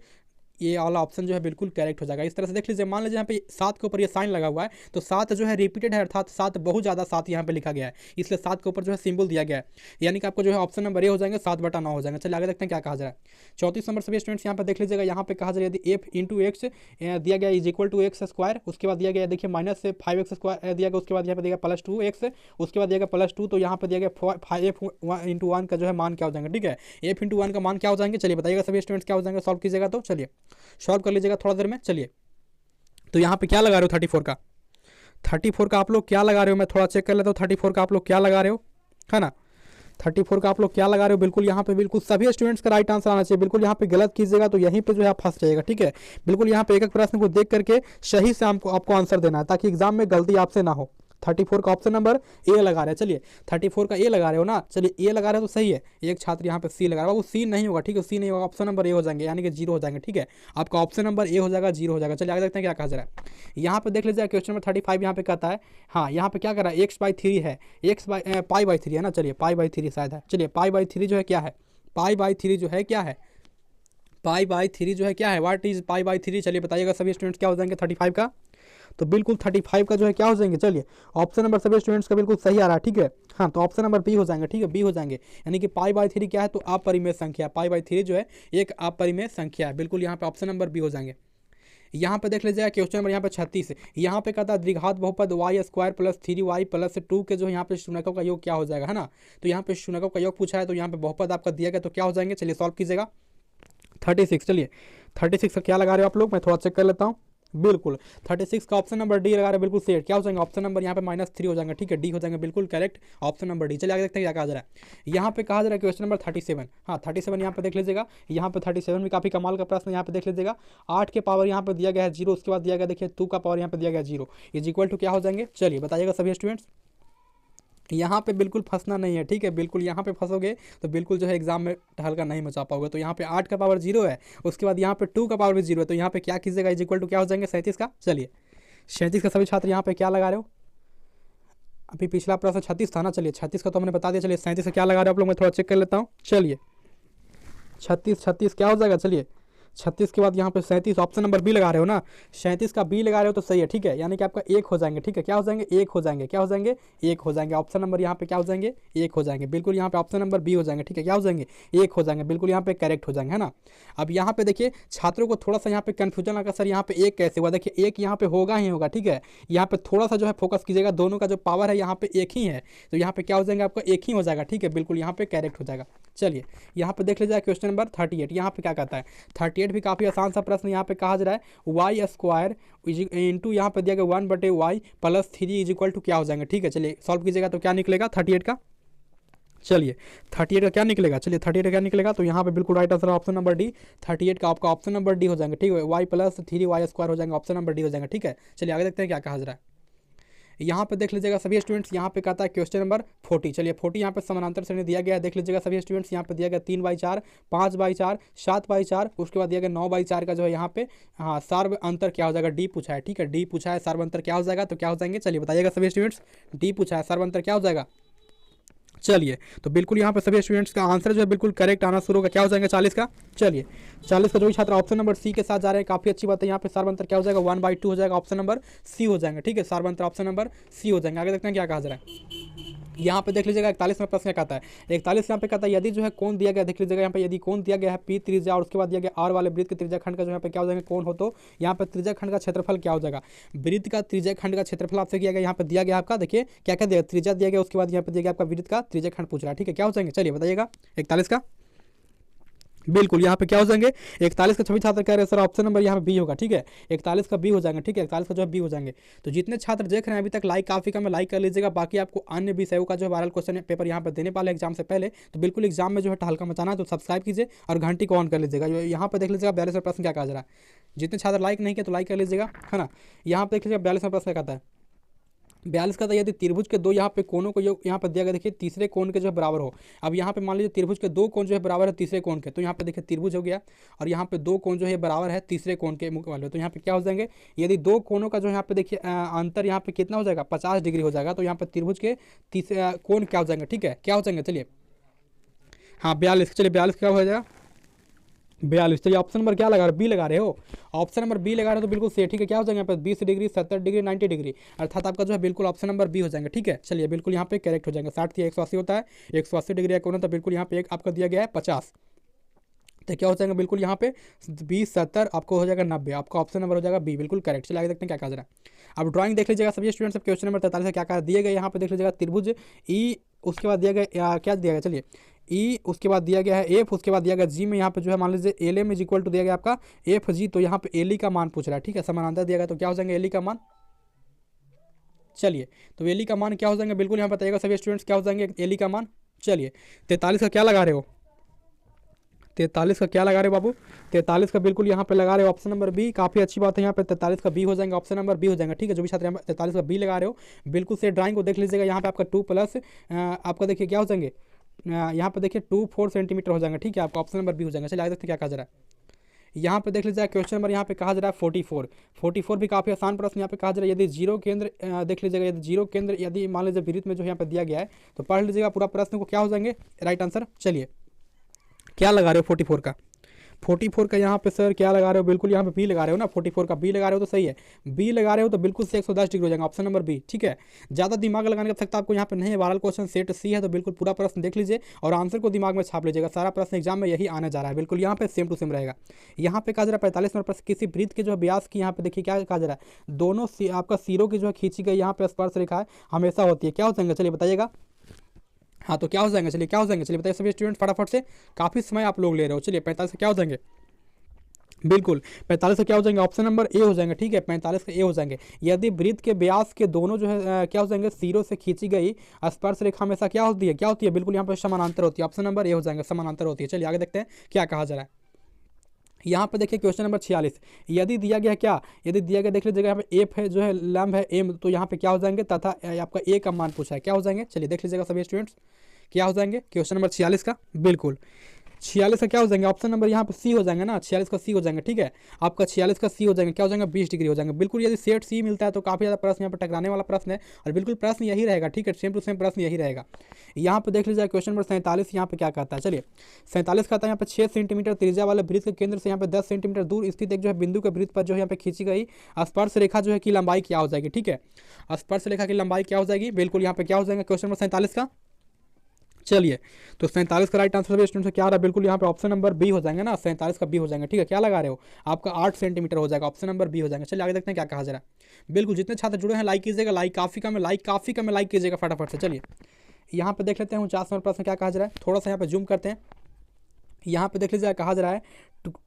ये वाला ऑप्शन जो है बिल्कुल करेक्ट हो जाएगा। इस तरह से देख लीजिए, मान लीजिए यहाँ पे 7 के ऊपर ये साइन लगा हुआ है, तो 7 जो है रिपीटेड है, अर्थात 7 बहुत ज़्यादा 7 यहाँ पे लिखा गया है, इसलिए 7 के ऊपर जो है सिंबल दिया गया है, यानी कि आपको जो है ऑप्शन नंबर ए हो जाएंगे, 7 बटा 9 हो जाएंगे। चलिए आगे देखते हैं क्या कहा जा रहा है। 34 नंबर सभी स्टूडेंट्स यहाँ पे देख लीजिएगा, यहाँ पे कहा जा रहा है यदि f इंटू एक्स दिया गया is equal to X square, उसके बाद दिया गया देखिए माइनस से 5x स्क्वायर दिया गया, उसके बाद यहाँ पे दिया गया +2x, उसके बाद दिया गया +2, तो यहाँ पे दिया गया 5f इंटू 1 का जो है मान क्या हो जाएंगे, ठीक है। f इंटू 1 का मान क्या हो जाएंगे, चलिए बताइएगा सभी स्टूडेंट्स क्या हो जाएंगे, सॉल्व कीजिएगा तो चलिए सॉल्व कर लीजिएगा थोड़ा देर में। चलिए तो यहाँ पे क्या लगा रहे हो 34 का आप लोग क्या लगा रहे हो, मैं थोड़ा चेक कर लेता हूँ। 34 का आप लोग क्या लगा रहे हो, है ना। 34 का आप लोग क्या लगा रहे हो, बिल्कुल यहाँ पे बिल्कुल सभी स्टूडेंट्स का राइट आंसर आना चाहिए, बिल्कुल यहाँ पे गलत कीजिएगा तो यहीं पे जो है आप फंस जाइएगा, ठीक है। बिल्कुल यहाँ पे एक एक प्रश्न को देख करके सही से आपको आंसर देना है, ताकि एग्जाम में गलती आपसे ना हो। 34 का ऑप्शन नंबर ए लगा रहे हैं, चलिए 34 का ए लगा रहे हो ना, चलिए ए लगा रहे हो तो सही है। एक छात्र यहाँ पे सी लगा रहा है, वो सी नहीं होगा, ठीक है, सी नहीं होगा, ऑप्शन नंबर ए हो जाएंगे, यानी कि 0 हो जाएंगे, ठीक है। आपका ऑप्शन नंबर ए हो जाएगा, 0 हो जाएगा। चलिए आगे देखते हैं क्या कहा जा रहा है। यहाँ पे देख लीजिए क्वेश्चन नंबर 35 यहाँ पे कहता है हाँ, यहाँ पे क्या कर रहा है, x/3 है, पाई/3 है ना, चलिए पाई/3 शायद है। चलिए पाई/3 जो है क्या है, पाई/3 जो है क्या है, पाई/3 जो है क्या है, व्हाट इज पाई/3, चलिए बताइएगा सभी स्टूडेंट्स क्या हो जाएंगे 35 का, तो बिल्कुल 35 का जो है क्या हो जाएंगे, चलिए ऑप्शन नंबर सभी स्टूडेंट्स का बिल्कुल सही आ रहा है, ठीक है। हाँ, तो ऑप्शन नंबर बी हो जाएंगे, ठीक है, बी हो जाएंगे, यानी कि पाई/3 क्या है, तो अपरिमेय संख्या, पाई/3 जो है एक अपरिमेय संख्या है, बिल्कुल यहाँ पे ऑप्शन नंबर बी हो जाएंगे। यहाँ पे देख लीजिएगा क्वेश्चन नंबर यहाँ पे 36, यहाँ पे कहता है द्विघात बहुपद y² + 3y + 2 के जो यहाँ पे शून्यकों का योग क्या हो जाएगा, है ना। तो यहाँ पे शून्यकों का योग पूछा है, तो यहाँ पे बहुपद आपका दिया गया, तो क्या हो जाएंगे, चलिए सॉल्व कीजिएगा। 36, चलिए 36 का क्या लगा रहे हो आप लोग, मैं थोड़ा चेक कर लेता हूँ। बिल्कुल 36 का ऑप्शन नंबर डी लगा रहे हैं, बिल्कुल सेट, क्या हो जाएंगे ऑप्शन नंबर यहाँ पे -3 हो जाएंगे, ठीक है, डी हो जाएंगे, बिल्कुल करेक्ट ऑप्शन नंबर डी। चलिए आगे देखते हैं क्या कहा जा रहा है। यहाँ पे कहा जा रहा है क्वेश्चन नंबर 37, हाँ 37 यहाँ पे देख लीजिएगा, यहाँ पे 37 में काफी कमाल का प्रश्न यहाँ पे देख लीजिएगा। 8 के पावर यहाँ पे दिया गया है 0, उसके बाद दिया गया देखिए 2 का पावर यहाँ पे दिया गया 0 इज इक्वल टू क्या हो जाएंगे, चलिए बताइएगा सभी स्टूडेंट्स। यहाँ पे बिल्कुल फंसना नहीं है, ठीक है, बिल्कुल यहाँ पे फंसोगे तो बिल्कुल जो है एग्जाम में हल्का नहीं मचा पाओगे। तो यहाँ पे 8 का पावर 0 है, उसके बाद यहाँ पे 2 का पावर भी 0 है, तो यहाँ पे क्या कीजिएगा, इज इक्वल टू क्या हो जाएंगे 37 का। चलिए 37 का सभी छात्र यहाँ पे क्या लगा रहे हो, अभी पिछला प्रश्न 36 था ना, चलिए 36 का तो हमने बता दिया। चलिए 37 का क्या लगा रहे हो आप लोग, मैं थोड़ा चेक कर लेता हूँ। चलिए 36 क्या हो जाएगा, चलिए 36 के बाद यहाँ पे 37 ऑप्शन नंबर बी लगा रहे हो ना, 37 का बी लगा रहे हो तो सही है, ठीक है, यानी कि आपका एक हो जाएंगे, ठीक है, क्या हो जाएंगे, एक हो जाएंगे, क्या हो जाएंगे, एक हो जाएंगे। ऑप्शन नंबर यहाँ पे क्या हो जाएंगे, एक हो जाएंगे, बिल्कुल यहाँ पे ऑप्शन नंबर बी हो जाएंगे, ठीक है, क्या हो जाएंगे, एक हो जाएंगे, बिल्कुल यहाँ पे करेक्ट हो जाएंगे, है ना। अब यहाँ पे देखिए छात्रों को थोड़ा सा यहाँ पे कन्फ्यूजन लगा, सर यहाँ पे एक कैसे हुआ, देखिए एक यहाँ पे होगा ही होगा, ठीक है, यहाँ पे थोड़ा सा जो है फोकस कीजिएगा, दोनों का जो पावर है यहाँ पे एक ही है, तो यहाँ पे क्या हो जाएगा, आपका एक ही हो जाएगा, ठीक है, बिल्कुल यहाँ पे करेक्ट हो जाएगा। चलिए यहाँ पे देख लीजिए क्वेश्चन नंबर 38, यहाँ पे क्या कहता है, 38 भी काफ़ी आसान सा प्रश्न यहाँ पे कहा जा रहा है, वाई स्क्वायर इंटू यहाँ पे दिया गया 1/y plus 3 is equal to क्या हो जाएंगे, ठीक है, चलिए सॉल्व कीजिएगा तो क्या निकलेगा 38 का। चलिए 38 का क्या निकलेगा, चलिए 38 का क्या निकलेगा, तो यहाँ पे बिल्कुल right answer option number D, 38 का आपका ऑप्शन नंबर डी हो जाएंगे, ठीक है, y प्लस 3y स्क्वायर हो जाएंगे, ऑप्शन नंबर डी हो जाएंगे, ठीक है। चलिए आगे देखते हैं क्या कहा जा रहा है। यहाँ पे देख लीजिएगा सभी स्टूडेंट्स, यहाँ पे कहता है क्वेश्चन नंबर 40, चलिए 40 यहाँ पे समानांतर श्रेणी दिया गया है, देख लीजिएगा सभी स्टूडेंट्स, यहाँ पे दिया गया 3/4, 5/4, 7/4, उसके बाद दिया गया 9/4 का जो है यहाँ पे, हाँ सार्व अंतर क्या हो जाएगा, डी पूछा है, ठीक है, डी पूछा है, सार्व अंतर क्या हो जाएगा, तो क्या हो जाएंगे, चलिए बताइएगा सभी स्टूडेंट्स, डी पूछा है, सार्व अंतर क्या हो जाएगा। चलिए तो बिल्कुल यहाँ पे सभी स्टूडेंट्स का आंसर जो है बिल्कुल करेक्ट आना शुरू होगा, क्या हो जाएंगे 40 का। चलिए 40 का जो भी छात्र ऑप्शन नंबर सी के साथ जा रहे हैं, काफी अच्छी बात है, यहाँ पे सार्वंतर क्या हो जाएगा 1/2 हो जाएगा, ऑप्शन नंबर सी हो जाएंगे, ठीक है, सार्वंतर ऑप्शन नंबर सी हो जाएंगे। आगे देखते हैं क्या कहा जा रहा है। यहाँ पे देख लीजिएगा 41 में प्रश्न कहता है, 41 यहाँ पे कहता है यदि जो है कौन दिया गया, देख लीजिएगा यहाँ पे यदि कौन दिया गया है पी त्रिज्या और उसके बाद दिया गया आर वाले वृत्त के त्रिज्या खंड का जो यहाँ पे क्या हो जाएगा कौन हो, तो यहाँ पे त्रिज्या खंड का क्षेत्रफल क्या हो जाएगा, वृत्त का त्रिज्या खंड का क्षेत्रफल आपसे किया गया, यहाँ पे दिया गया आपका, देखिए क्या क्या दिया, त्रिज्या दिया गया, उसके बाद यहाँ पे दिया गया आपका वृत्त का त्रिज्या खंड पूछ रहा है, ठीक है, क्या हो जाएंगे, चलिए बताइएगा 41 का, बिल्कुल यहाँ पे क्या हो जाएंगे 41 का सभी छात्र कह रहे हैं सर ऑप्शन नंबर यहाँ पे बी होगा, ठीक है, 41 का बी हो जाएंगे, ठीक है, 41 का जो है बी हो जाएंगे। तो जितने छात्र देख रहे हैं अभी तक लाइक काफी कम है, लाइक कर लीजिएगा, बाकी आपको अन्य विषयों का जो है वायरल क्वेश्चन पेपर यहाँ पे देने वाले एग्जाम से पहले, तो बिल्कुल एग्जाम में जो है टहलका मचाना है, तो सब्सक्राइब कीजिए और घंटी को ऑन कर लीजिएगा। यहाँ पे देख लीजिएगा 42 प्रश्न क्या कहा जा रहा है, जितने छात्र लाइक नहीं किया तो लाइक कर लीजिएगा, है ना। यहाँ पे देख लीजिएगा 42 प्रश्न कहता है, 42 का था यदि त्रिभुज के दो यहाँ पे कोनों को यहाँ पे दिया गया, देखिए तीसरे कोण के जो है बराबर हो। अब यहाँ पे मान लीजिए त्रिभुज के दो कोण जो है बराबर है तीसरे कोण के, तो यहाँ पे देखिए त्रिभुज हो गया और यहाँ पे दो कोण जो है बराबर है तीसरे कोण के मुकाबले, तो यहाँ पे क्या हो जाएंगे, यदि दो कोणों का जो यहाँ पे देखिए अंतर यहाँ पे कितना हो जाएगा 50 डिग्री हो जाएगा, तो यहाँ पे त्रिभुज के तीसरे कोण क्या हो जाएंगे, ठीक है, क्या हो जाएंगे, चलिए हाँ 42, चलिए 42 क्या हो जाएगा 42, चलिए ऑप्शन नंबर क्या लगा रहे हो, बी लगा रहे हो, ऑप्शन नंबर बी लगा रहे हो तो बिल्कुल सही, ठीक है, क्या हो जाएगा यहाँ पे 20 डिग्री 70 डिग्री 90 डिग्री, अर्थात आपका जो है बिल्कुल ऑप्शन नंबर बी हो जाएंगे, ठीक है। चलिए बिल्कुल यहाँ पे करेक्ट हो जाएंगे, 60 थी 180 होता है, 180 डिग्री का कोण होता है, बिल्कुल यहाँ पे एक आपका दिया गया है 50, तो क्या हो जाएगा बिल्कुल यहाँ पे 20 70 आपको हो जाएगा 90, आपका ऑप्शन नंबर हो जाएगा बी, बिल्कुल करेक्ट। चलिए आगे देखते हैं क्या कहा जा रहा है। अब ड्राइंग देख लीजिएगा सभी स्टूडेंट्स, क्वेश्चन नंबर 43 क्या कहा दिए गए, यहाँ पे देख लीजिएगा त्रिभुज ई, उसके बाद दिया गया क्या दिया गया, चलिए ई, उसके बाद दिया गया है एफ, उसके बाद दिया गया जी में यहाँ पे जो है मान लीजिए L M is equal to दिया गया आपका एफ जी, तो यहाँ पे एल ई का मान पूछ रहा है, ठीक है, समानांतर दिया गया, तो क्या हो जाएंगे एल ई का मान। चलिए तो एल ई का मान क्या हो जाएंगे, बिल्कुल यहाँ बताइएगा सभी स्टूडेंट्स क्या हो जाएंगे एल ई का मान। चलिए 43 का क्या लगा रहे हो, 43 का क्या लगा रहे हो बाबू, 43 का बिल्कुल यहाँ पे लगा रहे हो ऑप्शन नंबर बी, काफी अच्छी बात है, यहाँ पे 43 का बी हो जाएंगे, ऑप्शन नंबर बी हो जाएगा, ठीक है, जो भी छात्र यहाँ 43 का बी लगा रहे हो बिल्कुल से ड्राइंग को देख लीजिएगा, यहाँ पे आपका 2 प्लस आपका देखिए क्या हो जाएंगे, यहाँ पे देखिए 2 4 सेंटीमीटर हो जाएगा, ठीक है, आपका ऑप्शन नंबर बी हो जाएगा। चलिए आगे देखते हैं क्या कहा जा रहा है। यहाँ पे देख लीजिए क्वेश्चन नंबर यहाँ पे कहा जा रहा है 44 भी काफी आसान प्रश्न यहाँ पे कहा जा रहा है, यदि जीरो केंद्र देख लीजिएगा, यदि जीरो केंद्र यदि मान लीजिए वृत्त में जो यहाँ पे दिया गया है, तो पढ़ लीजिएगा पूरा प्रश्न को, क्या हो जाएंगे राइट आंसर। चलिए क्या लगा रहे हो 44 का, 44 का यहाँ पे सर क्या लगा रहे हो, बिल्कुल यहाँ पे बी लगा रहे हो ना, 44 का बी लगा रहे हो तो सही है, बी लगा रहे हो तो बिल्कुल से 110 डिग्री हो जाएगा, ऑप्शन नंबर बी, ठीक है। ज़्यादा दिमाग लगाने का सकता आपको यहाँ पे नहीं है, वायरल क्वेश्चन सेट सी है, तो बिल्कुल पूरा प्रश्न देख लीजिए और आंसर को दिमाग में छाप लीजिएगा, सारा प्रश्न एग्जाम में यही आने जा रहा है, बिल्कुल यहाँ पे सेम टू सेम रहेगा। यहाँ पे कहा जा रहा है 45 नंबर प्रश्न, किसी वृत्त के जो है व्यास की यहाँ पे देखिए क्या कहा जा रहा है, दोनों आपका सिरों की जो है खींची गई यहाँ पे स्पर्श रेखा है हमेशा होती है, क्या हो जाएंगे चलिए बताइएगा। हाँ तो क्या हो जाएंगे, चलिए क्या हो जाएंगे, चलिए बताइए सभी स्टूडेंट फटाफट से, काफी समय आप लोग ले रहे हो। चलिए 45 क्या हो जाएंगे, बिल्कुल 45 से क्या हो जाएंगे, ऑप्शन नंबर ए हो जाएंगे, ठीक है, 45 के ए हो जाएंगे। यदि वृत्त के व्यास के दोनों जो है क्या हो जाएंगे, सिरों से खींची गई स्पर्श रेखा हमेशा क्या होती है, क्या होती है, बिल्कुल यहाँ पर समानांतर होती है, ऑप्शन नंबर ए हो जाएंगे, समानांतर होती है। चलिए आगे देखते हैं क्या कहा जा रहा है। यहाँ पे देखिए क्वेश्चन नंबर 46, यदि दिया गया क्या, यदि दिया गया देख लीजिएगा यहाँ पे एफ है जो है लंब है एम, तो यहाँ पे क्या हो जाएंगे तथा आपका ए का मान पूछा है, क्या हो जाएंगे, चलिए देख लीजिएगा सभी स्टूडेंट्स क्या हो जाएंगे क्वेश्चन नंबर 46 का, बिल्कुल 46 का क्या हो जाएंगे, ऑप्शन नंबर यहाँ पे सी हो जाएंगे ना, 46 का सी हो जाएंगे। ठीक है, आपका 46 का सी हो जाएंगे, क्या हो जाएगा 20 डिग्री हो जाएंगे। बिल्कुल यदि सेट सी मिलता है तो काफ़ी ज़्यादा प्रश्न यहाँ पर टकराने वाला प्रश्न है, और बिल्कुल प्रश्न यही रहेगा। ठीक है, सेम टू सेम प्रश्न यही रहेगा। यहाँ पर देख लीजिए क्वेश्चन नंबर 47 यहाँ पे क्या कहता है। चलिए 47 कहता है यहाँ पे 6 सेंटीमीटर त्रिज्या वाले वृत्त के केंद्र से यहाँ पे 10 सेंटीमीटर दूर स्थित एक जो है बिंदु के वृत्त पर जो है यहाँ पे खींची गई स्पर्श रेखा जो है की लंबाई क्या हो जाएगी। ठीक है, स्पर्श रेखा की लंबाई क्या हो जाएगी, बिल्कुल यहाँ पे क्या हो जाएगा क्वेश्चन नंबर 47 का। चलिए तो 47 का राइट आंसर सभी स्टूडेंट से क्या आ रहा है, बिल्कुल यहाँ पे ऑप्शन नंबर बी हो जाएंगे ना, 47 का बी हो जाएंगे। ठीक है, क्या लगा रहे हो, आपका 8 सेंटीमीटर हो जाएगा, ऑप्शन नंबर बी हो जाएगा। चलिए आगे देखते हैं क्या कहा जा रहा है। बिल्कुल जितने छात्र जुड़े हैं लाइक कीजिएगा, लाइक काफ़ी कम है, लाइक कीजिएगा फटाफट से। चलिए यहाँ पे देख लेते हैं 49 नंबर प्रश्न क्या कहा जा रहा है, थोड़ा सा यहाँ पे जूम करते हैं। यहाँ पे देख लीजिए कहा जा रहा है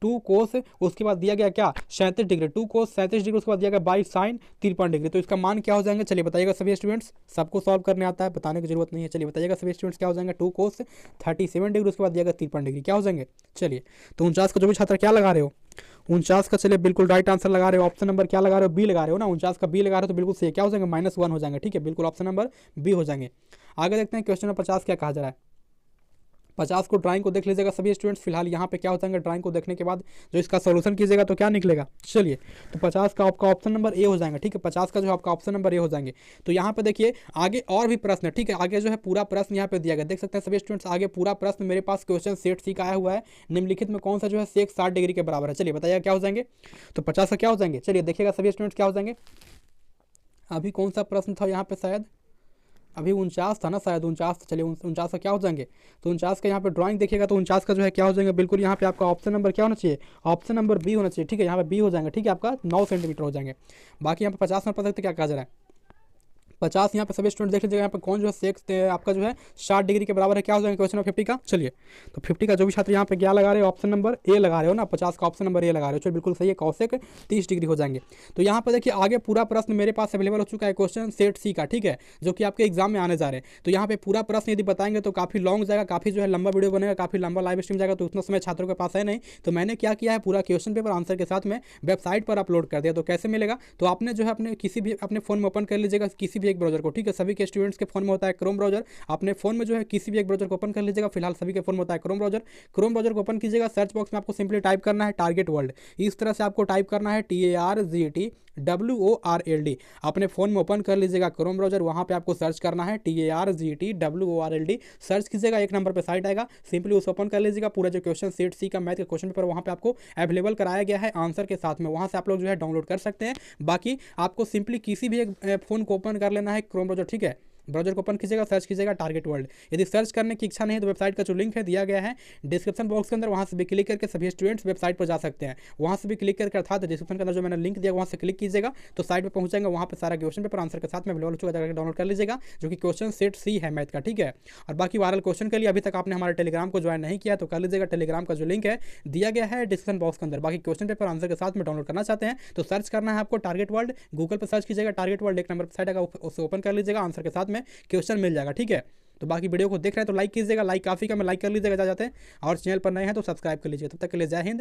2 कोस, उसके बाद दिया गया क्या 37 डिग्री, 2 कोस 37 डिग्री, उसके बाद दिया गया 22 साइन 53 डिग्री। तो इसका मान क्या हो जाएंगे, चलिए बताइएगा सभी स्टूडेंट्स, सबको सॉल्व करने आता है, बताने की जरूरत नहीं है। चलिए बताइएगा सभी स्टूडेंट्स क्या हो जाएंगे, 2 कोस 37 डिग्री, उसके बाद दिया गया 53 डिग्री, क्या हो जाएंगे। चलिए तो 49 का जो भी छात्र क्या लगा रहे हो, 49 का चलिए बिल्कुल राइट आंसर लगा रहे हो, ऑप्शन नंबर क्या लगा रहे हो, बी लगा रहे हो ना, 49 का बी लगा रहे हो तो बिल्कुल सही, क्या हो जाएंगे -1 हो जाएंगे। ठीक है, बिल्कुल ऑप्शन नंबर बी हो जाएंगे। आगे देखते हैं क्वेश्चन नंबर 50 क्या कहा जा रहा है। 50 को ड्राइंग को देख लीजिएगा सभी स्टूडेंट्स। फिलहाल यहाँ पे क्या हो जाएंगे, ड्राइंग को देखने के बाद जो इसका सोल्यूशन कीजिएगा तो क्या निकलेगा। चलिए तो 50 का आपका ऑप्शन नंबर ए हो जाएगा। ठीक है, 50 का जो आपका ऑप्शन नंबर ए हो जाएंगे। तो यहाँ पे देखिए आगे और भी प्रश्न है। ठीक है, आगे जो है पूरा प्रश्न यहाँ पे दिया गया, देख सकते हैं सभी स्टूडेंट्स, आगे पूरा प्रश्न मेरे पास क्वेश्चन सेट सी का आया हुआ है, निम्नलिखित में कौन सा जो है सेक 60 डिग्री के बराबर है। चलिए बताइएगा क्या हो जाएंगे, तो 50 का क्या हो जाएंगे। चलिए देखिएगा सभी स्टूडेंट्स क्या हो जाएंगे। अभी कौन सा प्रश्न था यहाँ पे, शायद अभी 49 था ना शायद, 49। चलिए 49 का क्या हो जाएंगे, तो 49 का यहाँ पे ड्राइंग देखिएगा तो 49 का जो है क्या हो जाएंगे, बिल्कुल यहाँ पे आपका ऑप्शन नंबर क्या होना चाहिए, ऑप्शन नंबर बी होना चाहिए। ठीक है, यहाँ पे बी हो जाएंगे। ठीक है, आपका 9 सेंटीमीटर हो जाएंगे। बाकी यहाँ पे 50 में पता सकते क्या कहा जा रहा है, 50 यहाँ पे सभी स्टूडेंट देख लीजिएगा, यहाँ पे कौन जो है सेक्स आपका जो है 60 डिग्री के बराबर है, क्या हो जाएगा क्वेश्चन नंबर 50 का। चलिए तो 50 का जो भी छात्र यहाँ पे क्या लगा रहे हो, ऑप्शन नंबर ए लगा रहे हो ना, 50 का ऑप्शन नंबर ए लगा रहे हो। चलिए बिल्कुल सही है, कौशिक 30 डिग्री हो जाएंगे। तो यहाँ पर देखिए आगे पूरा प्रश्न मेरे पास अवेलेबल हो चुका है, क्वेश्चन सेट सी का। ठीक है, जो कि आपके एग्जाम में आने जा रहे हैं। तो यहाँ पे पूरा प्रश्न यदि बताएंगे तो काफ़ी लॉन्ग जाएगा, काफ़ी जो है लंबा वीडियो बनेगा, काफ़ी लंबा लाइव स्ट्रीम जाएगा, तो उतना समय छात्रों के पास है नहीं। तो मैंने क्या किया है, पूरा क्वेश्चन पेपर आंसर के साथ में वेबसाइट पर अपलोड कर दिया। तो कैसे मिलेगा, तो आपने जो है अपने किसी भी अपने फोन में ओपन कर लीजिएगा, किसी भी एक ब्राउजर को। ठीक है, सभी के स्टूडेंट्स के फोन में होता है क्रोम ब्राउजर, अपने फोन में जो है किसी भी एक ब्राउजर को ओपन कर लीजिएगा। फिलहाल सभी के फोन में होता है क्रोम ब्राउजर। क्रोम ब्राउजर को ओपन कीजिएगा, सर्च बॉक्स में आपको सिंपली टाइप करना है टारगेट वर्ल्ड, इस तरह से आपको टाइप करना है TARGET WORLD। अपने फोन में ओपन कर लीजिएगा क्रोम ब्राउजर, वहां पे आपको सर्च करना है TARGET WORLD, सर्च कीजिएगा, एक नंबर पे साइट आएगा, सिंपली उसे ओपन कर लीजिएगा। पूरा जो क्वेश्चन सेट सी का मैथ का क्वेश्चन पेपर वहां पे आपको अवेलेबल कराया गया है आंसर के साथ में, वहां से आप लोग जो है डाउनलोड कर सकते हैं। बाकी आपको सिंपली किसी भी एक फोन को ओपन कर लेना है क्रोम ब्राउजर। ठीक है, ब्राउजर को ओपन कीजिएगा, सर्च कीजिएगा टारगेट वर्ल्ड। यदि सर्च करने की इच्छा नहीं है तो वेबसाइट का जो लिंक है दिया गया है डिस्क्रिप्शन बॉक्स के अंदर, वहां से भी क्लिक करके सभी स्टूडेंट्स वेबसाइट पर जा सकते हैं। वहां से भी क्लिक करके अर्थात डिस्क्रिप्शन के अंदर जो मैंने लिंक दिया वहां से क्लिक कीजिएगा तो साइट पर पहुंच जाएगा, वहां पर सारा क्वेश्चन पेपर आंसर के साथ में अवेलेबल हो चुका है, डाउनलोड कर लीजिएगा, जो कि क्वेश्चन सेट सी है मैथ का। ठीक है, और बाकी वायरल क्वेश्चन के लिए अभी तक आपने हमारे टेलीग्राम को ज्वाइन नहीं किया तो कर लीजिएगा, टेलीग्राम का जो लिंक है दिया गया है डिस्क्रिप्शन बॉक्स के अंदर। बाकी क्वेश्चन पेपर आंसर के साथ में डाउनलोड करना चाहते हैं तो सर्च करना है आपको टारगेट वर्ल्ड, गूगल पर सर्च कीजिएगा टारगेट वर्ल्ड, एक नंबर पर साइट आएगा, उसे ओपन कर लीजिएगा, आंसर के साथ में क्वेश्चन मिल जाएगा। ठीक है, तो बाकी वीडियो को देख रहे हैं तो लाइक कीजिएगा, लाइक काफ़ी का मैं लाइक कर लीजिएगा जाते हैं, और चैनल पर नए हैं तो सब्सक्राइब कर लीजिए। तब तक के लिए जय हिंद।